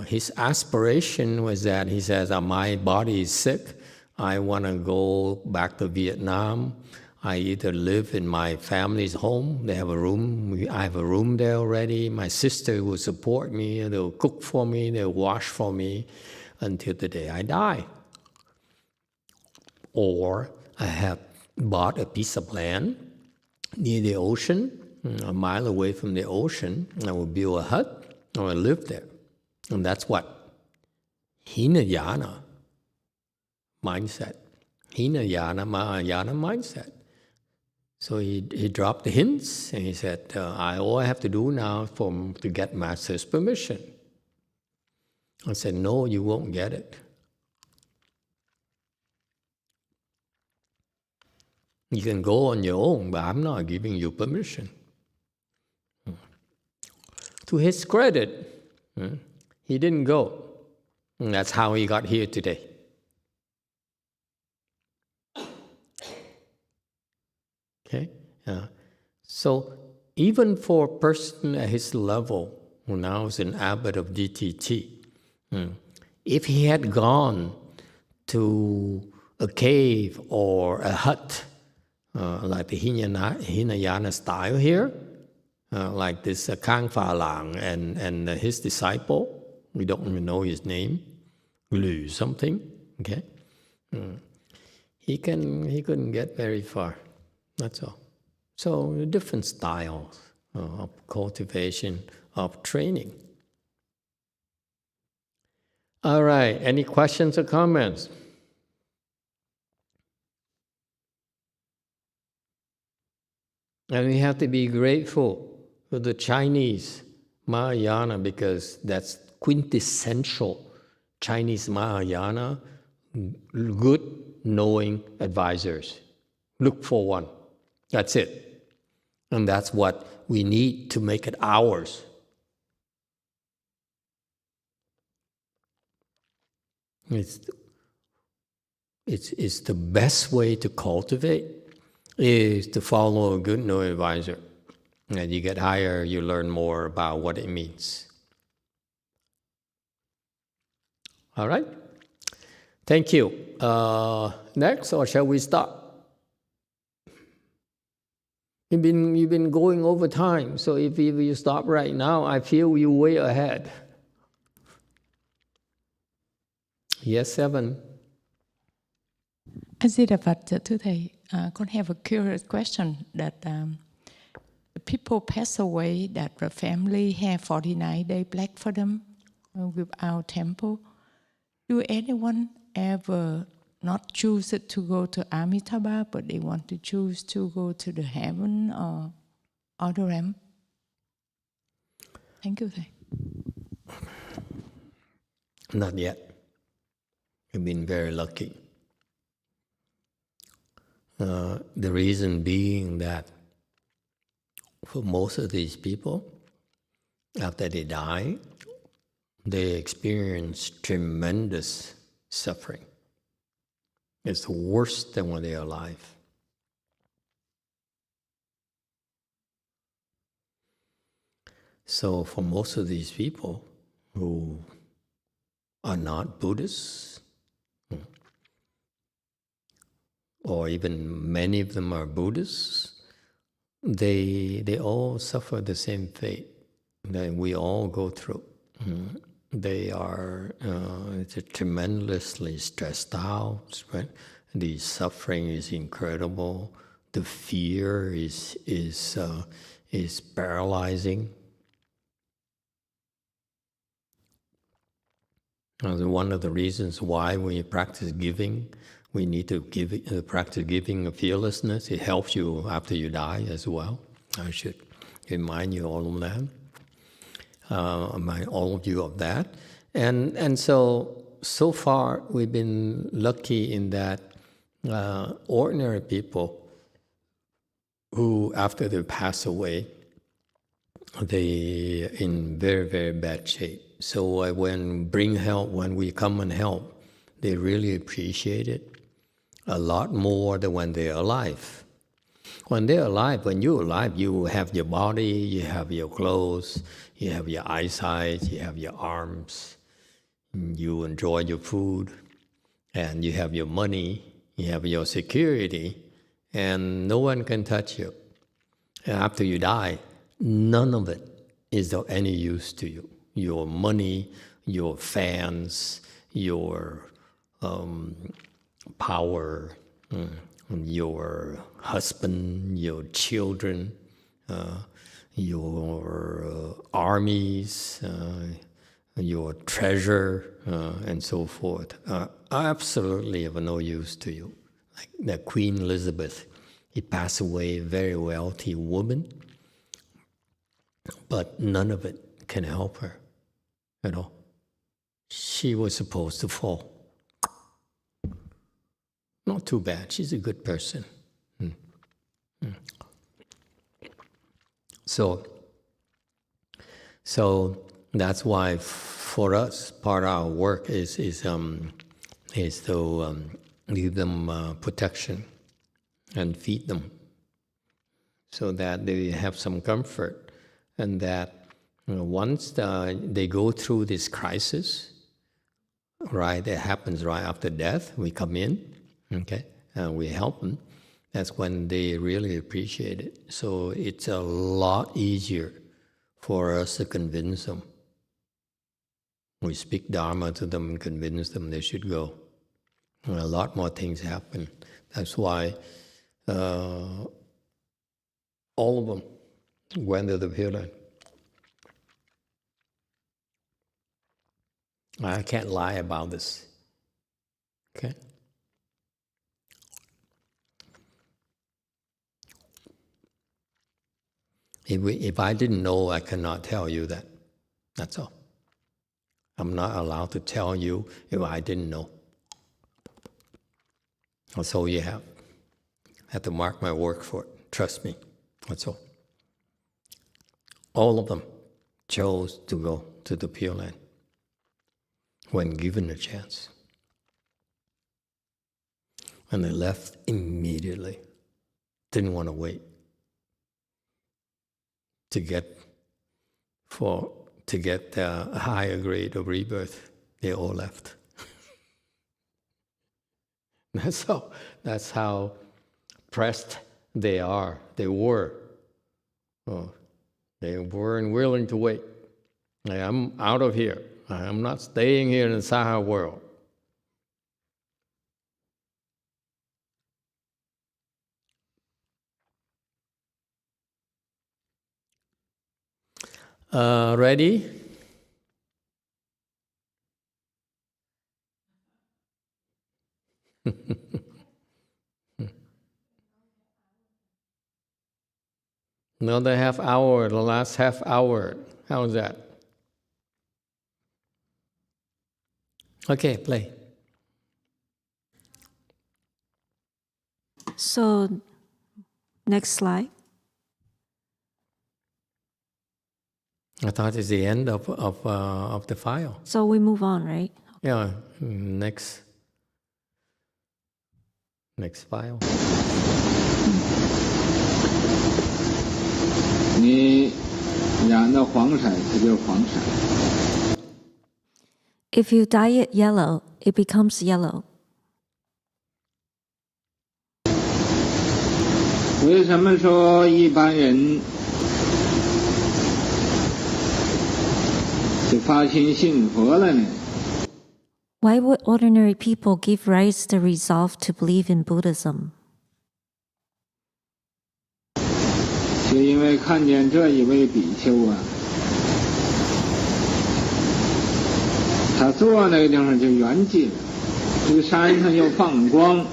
his aspiration was that he says, my body is sick, I want to go back to Vietnam. I either live in my family's home, they have a room, I have a room there already, my sister will support me, they'll cook for me, they'll wash for me until the day I die. Or I have bought a piece of land near the ocean, a mile away from the ocean, I will build a hut, I will live there. And that's what? Hinayana mindset. Hinayana, Mahayana mindset. So he dropped the hints and he said, all I have to do now to get Master's permission. I said, no, you won't get it. You can go on your own, but I'm not giving you permission. To his credit, he didn't go. And that's how he got here today. Okay? So even for a person at his level, who now is an abbot of DTT, if he had gone to a cave or a hut, like the Hinayana style here, like this Kangfalan and his disciple, we don't even know his name, Lu something, okay? He couldn't get very far, that's all. So different styles of cultivation, of training. All right, any questions or comments? And we have to be grateful to the Chinese Mahayana because that's quintessential Chinese Mahayana, good knowing advisors. Look for one. That's it. And that's what we need to make it ours. It's the best way to cultivate is to follow a good knowing advisor. And you get higher, you learn more about what it means. All right? Thank you. Next, or shall we stop? You've been going over time, so if you stop right now, I feel you're way ahead. Yes, 7. A Phật, thưa Thầy, con have a curious question that people pass away that the family have 49-day black for them without temple. Do anyone ever not choose to go to Amitabha, but they want to choose to go to the heaven or other realm? Thank you, Thầy. Not yet. You've been very lucky. The reason being that for most of these people, after they die, they experience tremendous suffering. It's worse than when they're alive. So for most of these people who are not Buddhists, or even many of them are Buddhists, they all suffer the same fate that we all go through. They are tremendously stressed out, right? The suffering is incredible. The fear is paralyzing. One of the reasons why when you practice giving, we need to practice giving fearlessness. It helps you after you die as well. I should remind you all of that. Remind all of you of that. And so far we've been lucky in that ordinary people who, after they pass away, they in very, very bad shape. So when we come and help, they really appreciate it a lot more than when they're alive. When they're alive, when you're alive, you have your body, you have your clothes, you have your eyesight, you have your arms, you enjoy your food, and you have your money, you have your security, and no one can touch you. And after you die, none of it is of any use to you. Your money, your fans, your power, your husband, your children, your armies, your treasure, and so forth, are absolutely of no use to you. Like the Queen Elizabeth, she passed away, a very wealthy woman, but none of it can help her at all. She was supposed to fall. Not too bad. She's a good person. So that's why for us, part of our work is to give them protection and feed them, so that they have some comfort, and that once they go through this crisis, right, it happens right after death, we come in, okay, and we help them. That's when they really appreciate it. So it's a lot easier for us to convince them. We speak Dharma to them and convince them they should go. And a lot more things happen. That's why all of them went to the Pure Land. I can't lie about this. Okay? If I didn't know, I cannot tell you that. That's all. I'm not allowed to tell you if I didn't know. That's all you have. I have to mark my work for it. Trust me. That's all. All of them chose to go to the Pure Land when given a chance. And they left immediately. Didn't want to wait to get a higher grade of rebirth. They all left. That's how pressed they are. They were. They weren't willing to wait. I'm out of here. I'm not staying here in the Saha world. Ready? Another half hour, the last half hour. How's that? Okay, play. So, next slide. I thought it's the end of the file. So we move on, right? Yeah, next. Next file. 你染了黄色，它就是黄色。 If you dye it yellow, it becomes yellow. 为什么说一般人就发心信佛了呢？ Why would ordinary people give rise the resolve to believe in Buddhism? 就因为看见这一位比丘啊，他坐那个地方就圆寂了，这个山上又放光。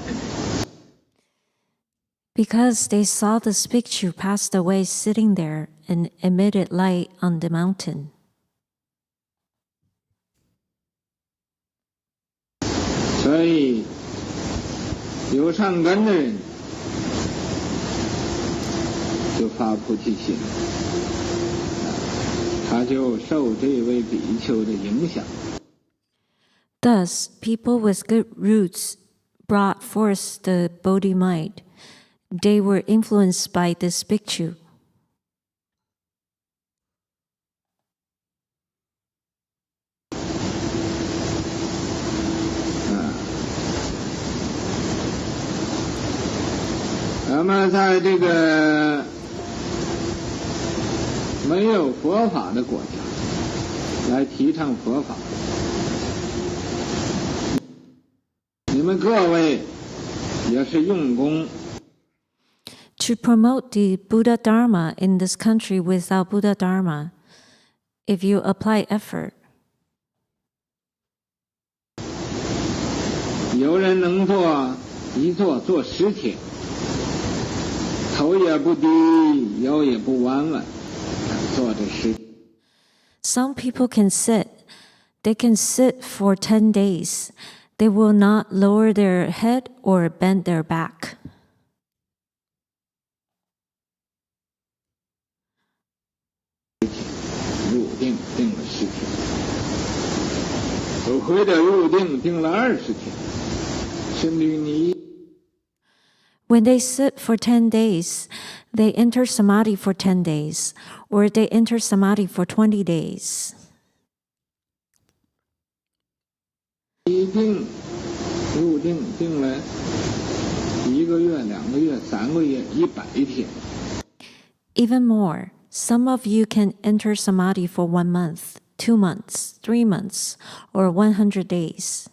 Because they saw this bhikshu passed away sitting there and emitted light on the mountain. 所以有善根的人就发菩提心，他就受这位比丘的影响。 Thus, people with good roots brought forth the Bodhi mind. They were influenced by this bhikshu. 那么在这个没有佛法的国家来提倡佛法，你们各位也是用功。 To promote the Buddha Dharma in this country without Buddha Dharma, if you apply effort, 有人能做一坐做10天，头也不低，腰也不弯弯，坐着10。 some people can sit. They can sit for 10 days. They will not lower their head or bend their back. 入定定了10天，有回的入定定了20天，甚至于你 When they sit for 10 days, they enter samadhi for 10 days, or they enter samadhi for 20 days. 一定入定定了1个月、2个月、3个月、100天。 Even more, some of you can enter samadhi for 1 month, 2 months, 3 months, or 100 days.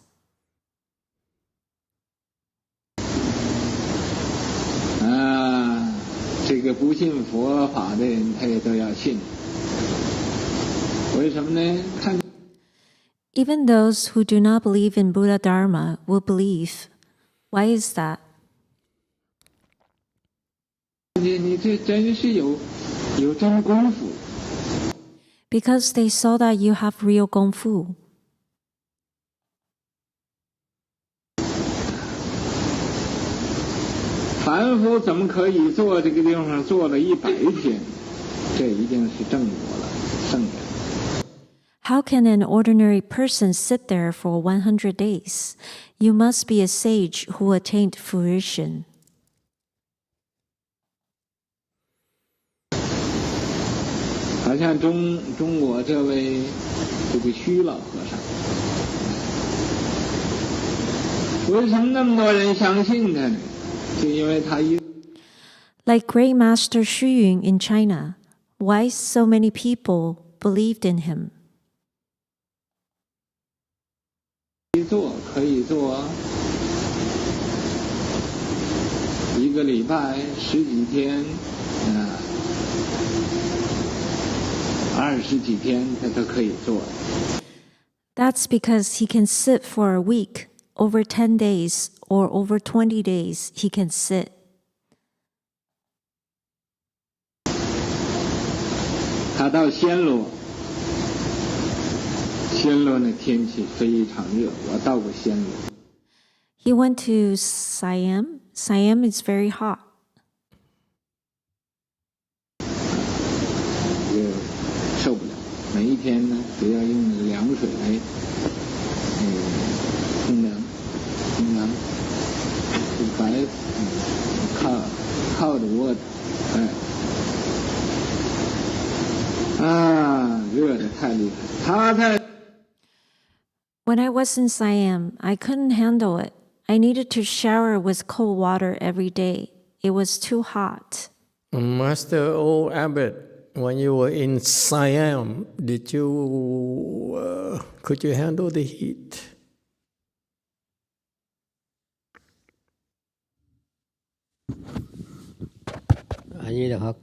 这个不信佛法的人，他也都要信。为什么呢？看 Even those who do not believe in Buddha Dharma will believe. Why is that? 你这真是有真功夫。 Because they saw that you have real gongfu. 凡夫怎么可以坐这个地方坐了100天？这一定是正果了，圣人。 How can an ordinary person sit there for 100 days? You must be a sage who attained fruition. 好像中国这位这个虚老和尚，为什么那么多人相信他呢？就因为他一 Like Great Master Xu Yun in China, why so many people believed in him? 坐可以坐1个礼拜10几天20几天他都可以做。 That's because he can sit for a week, over 10 days, or over 20 days he can sit. 他到暹罗，暹罗那天气非常热，我到过暹罗。 He went to Siam. Siam is very hot. 受不了，每一天呢都要用凉水来冲凉，太厉害，他在。 When I was in Siam, I couldn't handle it. I needed to shower with cold water every day. It was too hot. Master Old Abbot, when you were in Siam, could you handle the heat? Như là Phật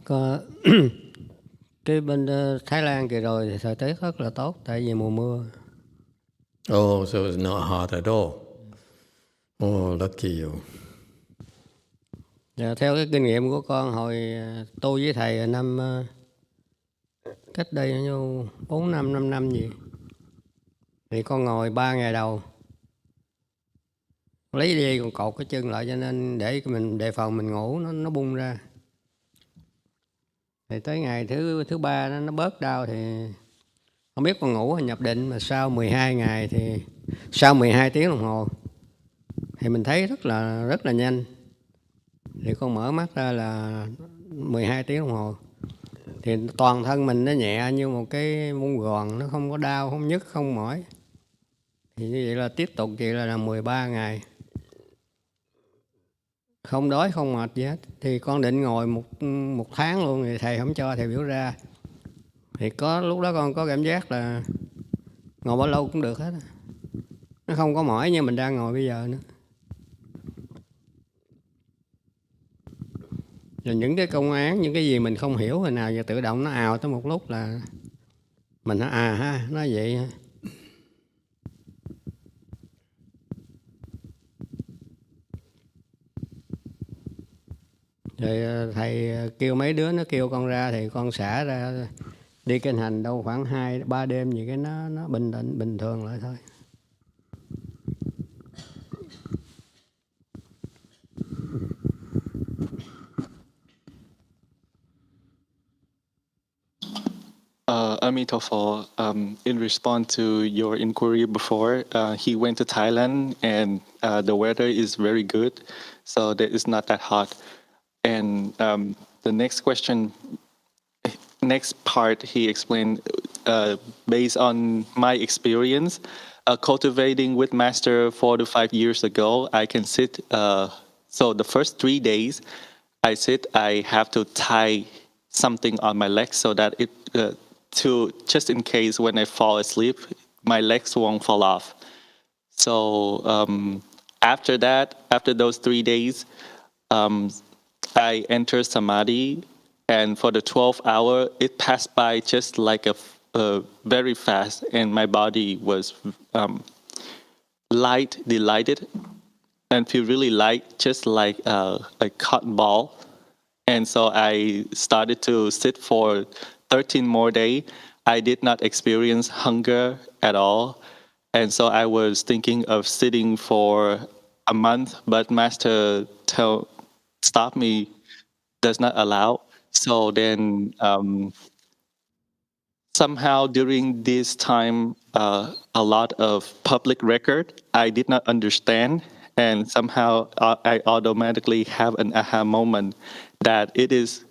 cái bên Thái Lan kỳ rồi thì thời tiết rất là tốt tại vì mùa mưa. Oh, so it's not hot at all. Oh, lucky you. Theo cái kinh nghiệm của con hồi tu với thầy năm cách đây 4 năm, 5 năm gì. Thì con ngồi 3 ngày đầu. Lấy dây còn cột cái chân lại cho nên để mình đề phòng mình ngủ nó bung ra. Thì tới ngày thứ ba nó bớt đau thì không biết con ngủ hay nhập định mà sau 12 ngày thì sau 12 tiếng đồng hồ thì mình thấy rất là nhanh. Thì con mở mắt ra là 12 tiếng đồng hồ. Thì toàn thân mình nó nhẹ như một cái muôn gòn, nó không có đau, không nhức, không mỏi. Thì như vậy là tiếp tục vậy là 13 ngày. Không đói, không mệt gì hết. Thì con định ngồi một tháng luôn, thì thầy không cho, thầy biểu ra. Thì lúc đó con có cảm giác là ngồi bao lâu cũng được hết. Nó không có mỏi như mình đang ngồi bây giờ nữa. Rồi những cái công án, những cái gì mình không hiểu hồi nào giờ tự động nó ào tới một lúc là mình nó vậy. Rồi thầy kêu mấy đứa nó kêu con ra thì con xả ra đi kinh hành đâu khoảng 2-3 đêm gì cái nó bình thường lại thôi. Emitofuo, in response to your inquiry before, he went to Thailand and the weather is very good, so that it's not that hot. And the next part, he explained, based on my experience, cultivating with Master 4 to 5 years ago, I can sit. So the first 3 days, I sit. I have to tie something on my legs so that it just in case when I fall asleep, my legs won't fall off. So after those 3 days, I enter samadhi, and for the 12 hour, it passed by just like a very fast, and my body was delighted, and feel really light, just like a cotton ball. And so I started to sit for 13 more days. I did not experience hunger at all. And so I was thinking of sitting for a month, but Master stopped me, does not allow. So then somehow during this time, a lot of public record I did not understand. And somehow I automatically have an aha moment that it is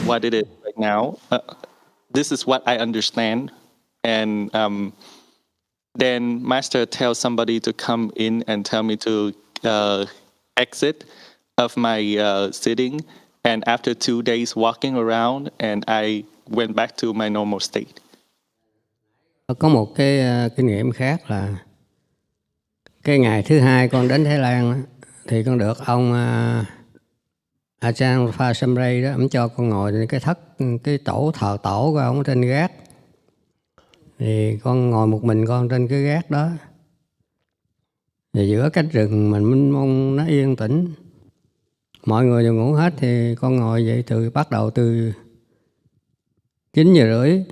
what it is right now. This is what I understand. And then Master tells somebody to come in and tell me to exit of my sitting. And after 2 days walking around, and I went back to my normal state. Có một cái kinh nghiệm khác là cái ngày thứ 2 con đến Thái Lan thì con được ông Ajahn Pha Samray đó, ông cho con ngồi trên cái thờ tổ của ông trên gác. Thì con ngồi một mình con trên cái gác đó. Và giữa cánh rừng mình mênh mông nó yên tĩnh. Mọi người đều ngủ hết thì con ngồi vậy bắt đầu từ 9:30.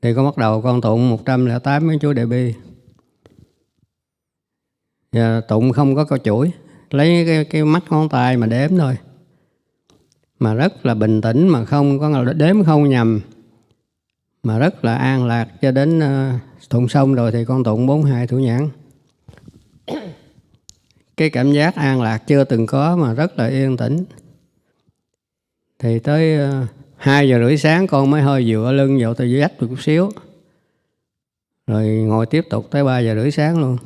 Thì con bắt đầu con tụng 108 mấy chú Đại Bi. Và tụng không có câu chuỗi, lấy cái mắt ngón tay mà đếm thôi. Mà rất là bình tĩnh, mà không có đếm không nhầm, mà rất là an lạc cho đến tụng xong rồi thì con tụng 42 thủ nhãn. Cái cảm giác an lạc chưa từng có mà rất là yên tĩnh. Thì tới 2 giờ rưỡi sáng con mới hơi dựa lưng vào tay vách một chút xíu, rồi ngồi tiếp tục tới 3 giờ rưỡi sáng luôn.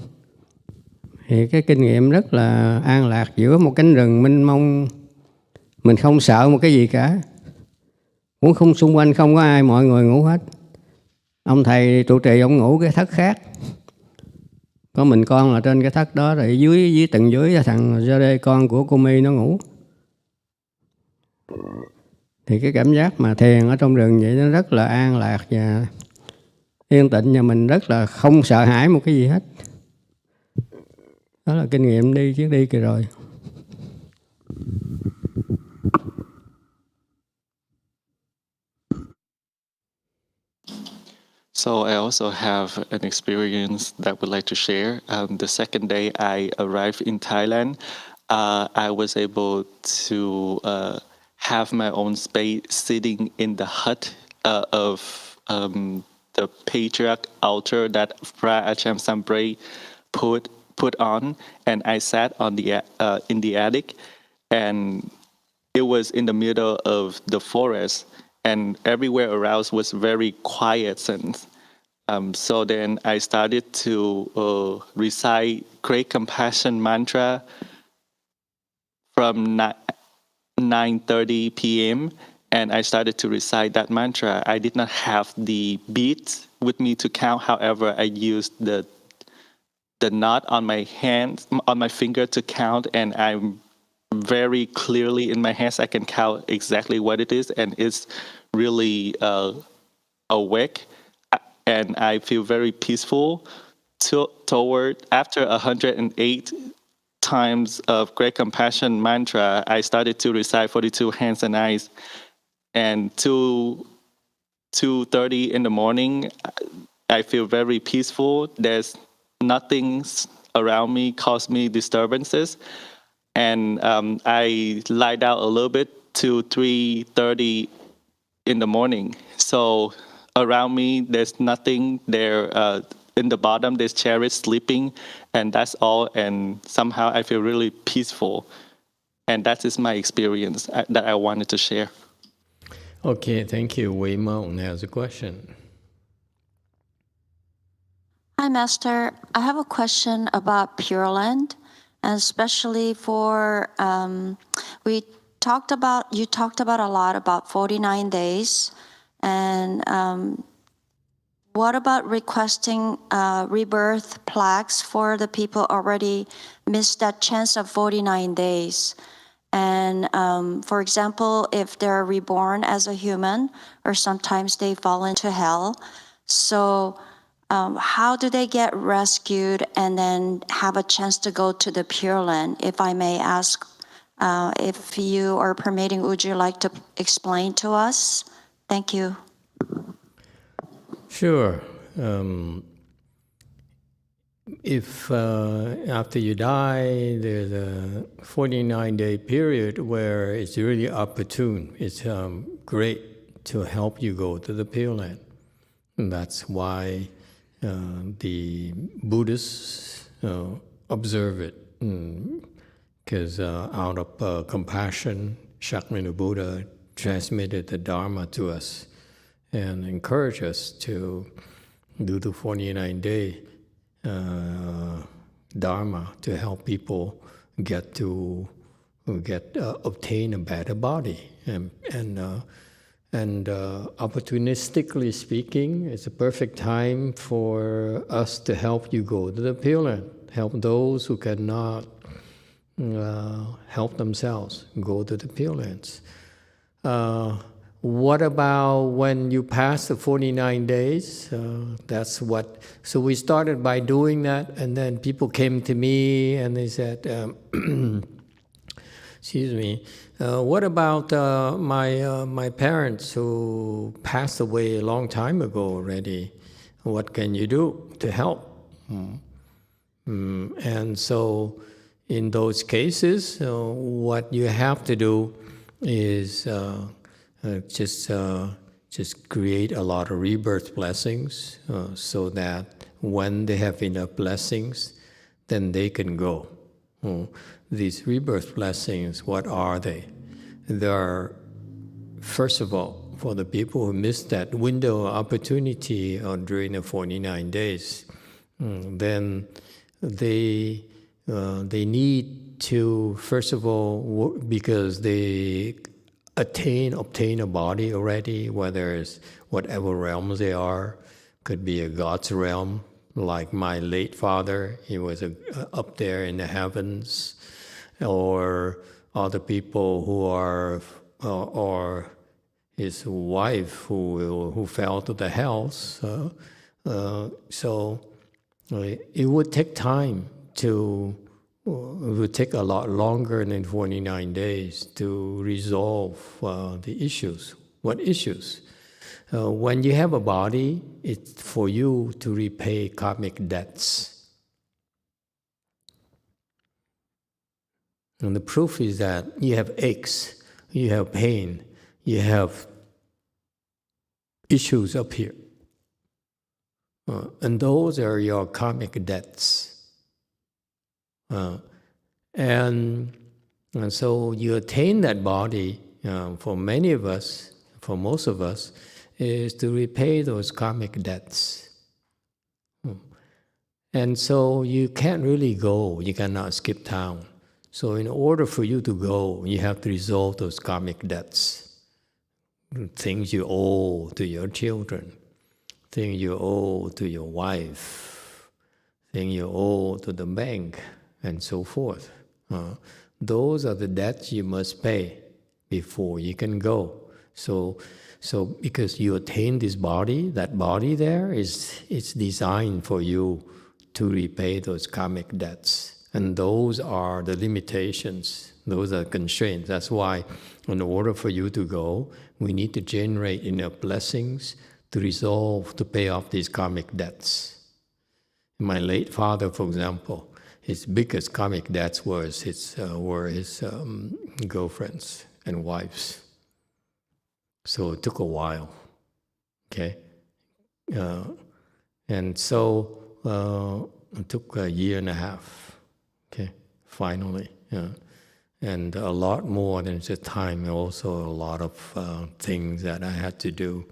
Thì cái kinh nghiệm rất là an lạc giữa một cánh rừng mênh mông. Mình không sợ một cái gì cả, cũng không, xung quanh không có ai, mọi người ngủ hết. Ông thầy trụ trì ông ngủ cái thất khác, có mình con là trên cái thất đó, rồi dưới tầng dưới thằng Gia Đê con của cô My nó ngủ. Thì cái cảm giác mà thiền ở trong rừng vậy nó rất là an lạc và yên tĩnh, và mình rất là không sợ hãi một cái gì hết. Đó là kinh nghiệm đi chuyến đi kỳ rồi. So I also have an experience that I would like to share. The second day I arrived in Thailand, I was able to have my own space sitting in the hut of the patriarch altar that Phra Acham Sambre put on, and I sat on the in the attic, and it was in the middle of the forest, and everywhere around was very quiet. And so then I started to recite Great Compassion mantra from 9:30 p.m. And I started to recite that mantra. I did not have the beats with me to count. However, I used the knot on my hand, on my finger to count, and I'm very clearly in my hands I can count exactly what it is, and it's really awake, and I feel very peaceful toward after 108 times of Great Compassion mantra. I started to recite 42 hands and eyes, and 2:30 in the morning I feel very peaceful. There's nothing around me cause me disturbances, and I lie down a little bit to 3:30 in the morning. So around me there's nothing there. In the bottom there's cherries sleeping, and that's all, and somehow I feel really peaceful, and that is my experience that I wanted to share. Okay, thank you. Wei Mong has a question. Hi, Master. I have a question about Pure Land, and especially for you talked about a lot about 49 days, and what about requesting rebirth plaques for the people already missed that chance of 49 days? And for example, if they're reborn as a human, or sometimes they fall into hell, so how do they get rescued and then have a chance to go to the Pure Land? If I may ask, if you are permitting, would you like to explain to us? Thank you. Sure. If after you die, there's a 49-day period where it's really opportune. It's great to help you go to the Pure Land. And that's why the Buddhists observe it. Because out of compassion, Shakyamuni Buddha transmitted the Dharma to us and encouraged us to do the 49-day Dharma to help people obtain a better body. And opportunistically speaking, it's a perfect time for us to help you go to the Pure Land, help those who cannot help themselves go to the Pure Lands. What about when you pass the 49 days? So we started by doing that, and then people came to me and they said, excuse me, what about my parents who passed away a long time ago already? What can you do to help? And so in those cases, what you have to do is just create a lot of rebirth blessings so that when they have enough blessings, then they can go. These rebirth blessings, what are they? They are, first of all, for the people who missed that window of opportunity during the 49 days, then they need to, first of all, because they obtain a body already, whether it's whatever realms they are, could be a God's realm, like my late father, he was up there in the heavens, or other people who are, or his wife who fell to the hells. So it would take time to, it would take a lot longer than 49 days to resolve the issues. What issues? When you have a body, it's for you to repay karmic debts. And the proof is that you have aches, you have pain, you have issues up here. And those are your karmic debts. And so you attain that body, for many of us, for most of us, is to repay those karmic debts. And so you can't really go, you cannot skip town. So in order for you to go, you have to resolve those karmic debts. Things you owe to your children, things you owe to your wife, things you owe to the bank, and so forth. Those are the debts you must pay before you can go. So because you attain this body, that body there it's designed for you to repay those karmic debts. And those are the limitations, those are constraints. That's why in order for you to go, we need to generate enough blessings to resolve, to pay off these karmic debts. My late father, for example, his biggest karmic debts were his girlfriends and wives. So it took a while, okay? And so it took a year and a half, okay, finally. And a lot more than just time, also a lot of things that I had to do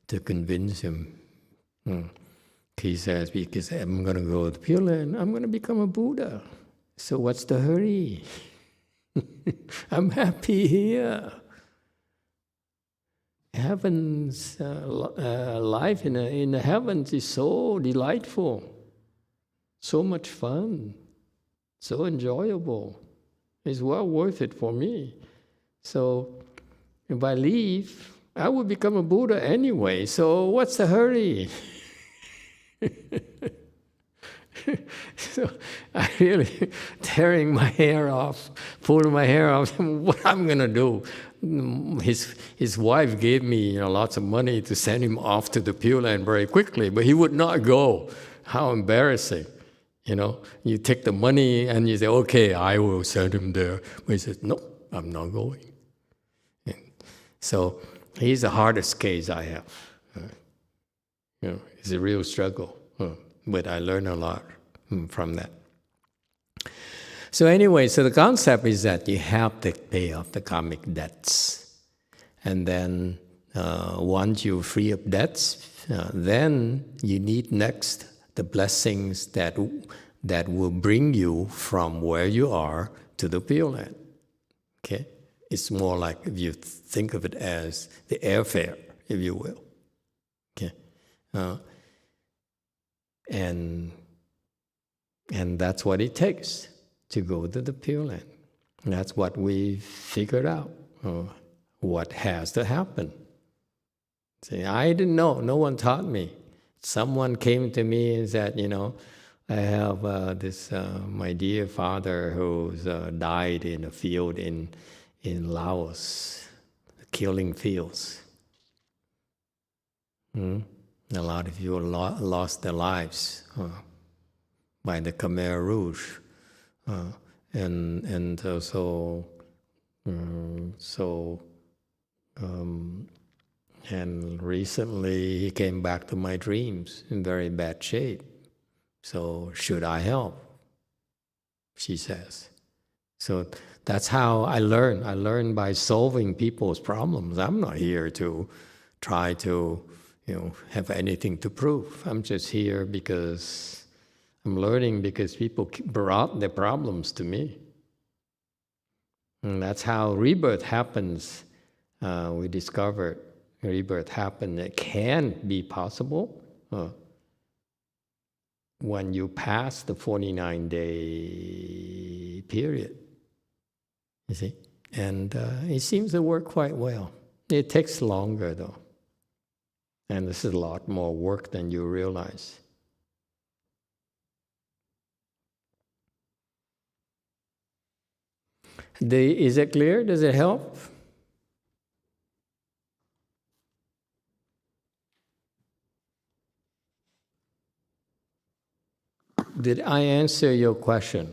to convince him. He says, because I'm going to go to the Pure Land, I'm going to become a Buddha. So what's the hurry? I'm happy here. Heaven's life in the heavens is so delightful, so much fun, so enjoyable. It's well worth it for me. So if I leave, I will become a Buddha anyway. So what's the hurry? So I really tearing my hair off, pulling my hair off. What I'm gonna do? His wife gave me lots of money to send him off to the Pure Land very quickly, but he would not go. How embarrassing! You take the money and you say, "Okay, I will send him there." But he says, "No, I'm not going." And so he's the hardest case I have. It's a real struggle, but I learn a lot from that. So anyway, so the concept is that you have to pay off the karmic debts. And then once you free up debts, then you need next the blessings that will bring you from where you are to the Pure Land. Okay? It's more like, if you think of it as the airfare, if you will. Okay? And that's what it takes to go to the Pure Land. That's what we figured out, what has to happen. See, I didn't know, no one taught me. Someone came to me and said, I have my dear father who's died in a field in Laos, killing fields. A lot of you lost their lives by the Khmer Rouge, and recently he came back to my dreams in very bad shape. So should I help? She says. So that's how I learn. I learn by solving people's problems. I'm not here to try to, have anything to prove. I'm just here because I'm learning, because people brought their problems to me. And that's how rebirth happens. We discovered rebirth happened. It can be possible when you pass the 49-day period. You see? And it seems to work quite well. It takes longer, though. And this is a lot more work than you realize. Is it clear? Does it help? Did I answer your question?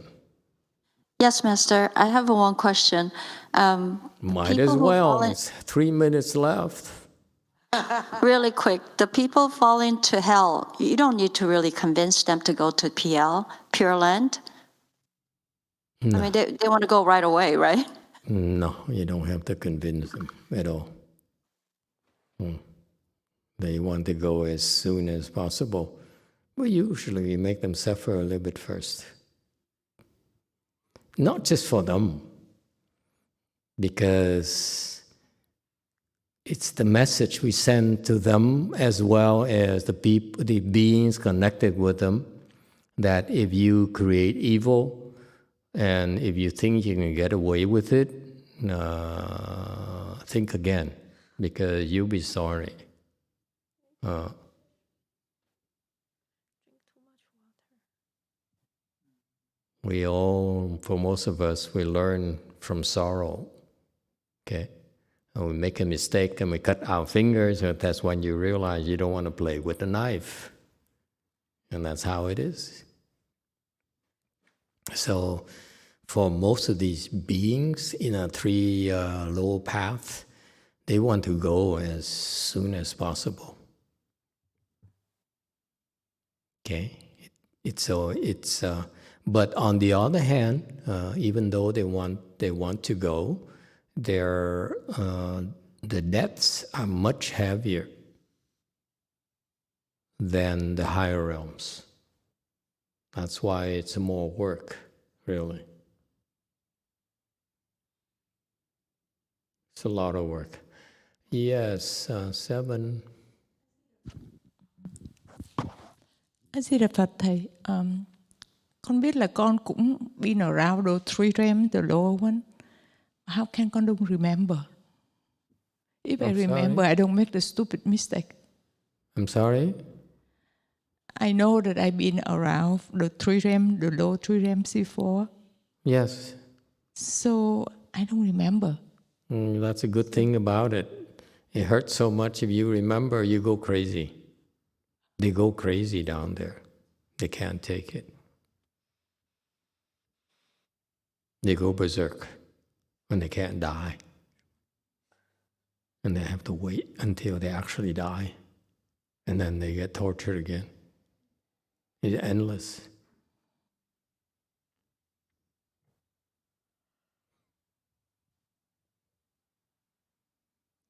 Yes, Master. I have one question. Might as well. It's 3 minutes left. Really quick, the people fall into hell, you don't need to really convince them to go to Pure Land. No. I mean, they want to go right away, right? No, you don't have to convince them at all. They want to go as soon as possible. But usually we make them suffer a little bit first. Not just for them, because it's the message we send to them as well as the beings connected with them, that if you create evil and if you think you can get away with it, think again, because you'll be sorry. We all, for most of us, we learn from sorrow. Okay? And we make a mistake and we cut our fingers, and that's when you realize you don't want to play with the knife. And that's how it is. So, for most of these beings in a three-low path, they want to go as soon as possible. Okay? But on the other hand, even though they want to go, the depths are much heavier than the higher realms. That's why it's more work, really. It's a lot of work. Yes, 7. A Di Đà Phật Thầy, con biết là con cũng been around the three realms, the lower one. How can con don't remember? If I remember, I don't make the stupid mistake. I'm sorry? I know that I've been around the three realms, the low three realms before. Yes. So I don't remember. That's a good thing about it. It hurts so much if you remember, you go crazy. They go crazy down there. They can't take it. They go berserk when they can't die. And they have to wait until they actually die. And then they get tortured again. It's endless.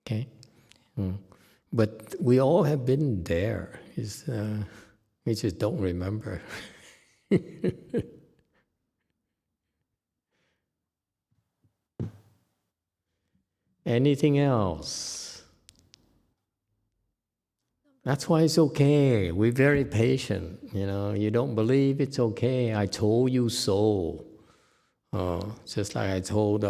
Okay? But we all have been there. We just don't remember. Anything else? That's why it's okay. We're very patient. You don't believe, it's okay. I told you so. Just like I told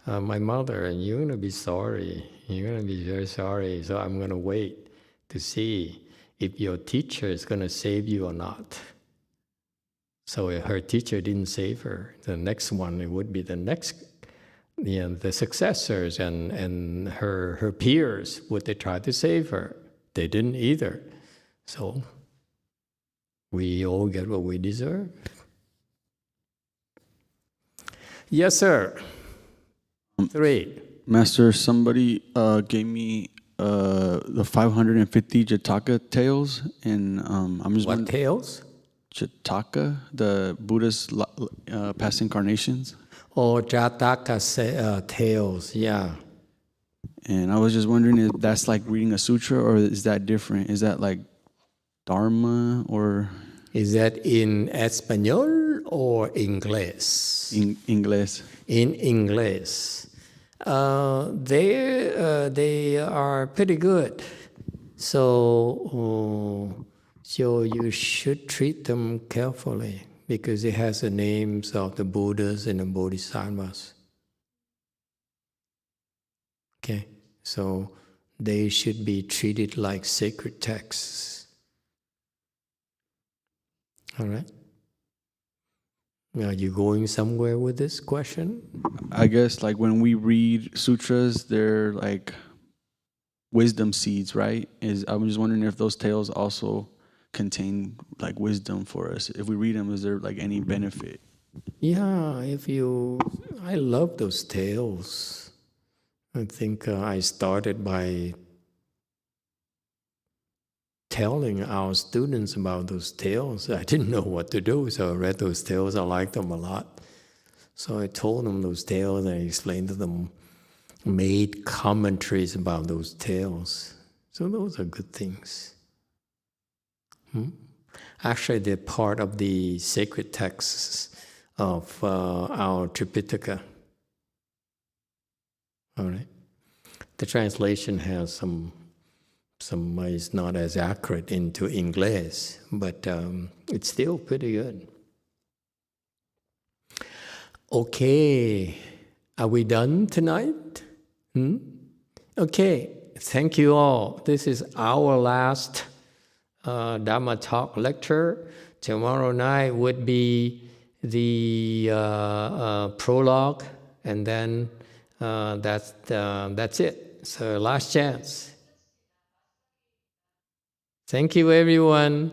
my mother, and you're going to be sorry. You're going to be very sorry. So I'm going to wait to see if your teacher is going to save you or not. So if her teacher didn't save her, the next one, it would be the next, the successors and her peers, would they try to save her? They didn't either. So we all get what we deserve. Yes, sir. 3. Master, somebody gave me the 550 Jataka tales, and I'm just what tales? Jataka, the Buddha's past incarnations. Oh, Jataka tales, yeah. And I was just wondering if that's like reading a sutra, or is that different? Is that like Dharma, or? Is that in Espanol or English? In English. In English. They are pretty good. So you should treat them carefully because it has the names of the Buddhas and the Bodhisattvas. Okay, so they should be treated like sacred texts. All right. Are you going somewhere with this question? I guess like when we read sutras, they're like wisdom seeds, right? I'm just wondering if those tales also contain like wisdom for us. If we read them, is there like any benefit? Yeah, I love those tales. I think I started by telling our students about those tales. I didn't know what to do, so I read those tales. I liked them a lot. So I told them those tales and I explained to them, made commentaries about those tales. So those are good things. Actually, they're part of the sacred texts of our Tripitaka. All right. The translation has some is not as accurate into English, but it's still pretty good. Okay, are we done tonight? Okay, thank you all. This is our last Dharma talk lecture. Tomorrow night would be the prologue, and then that's it. So last chance. Thank you, everyone.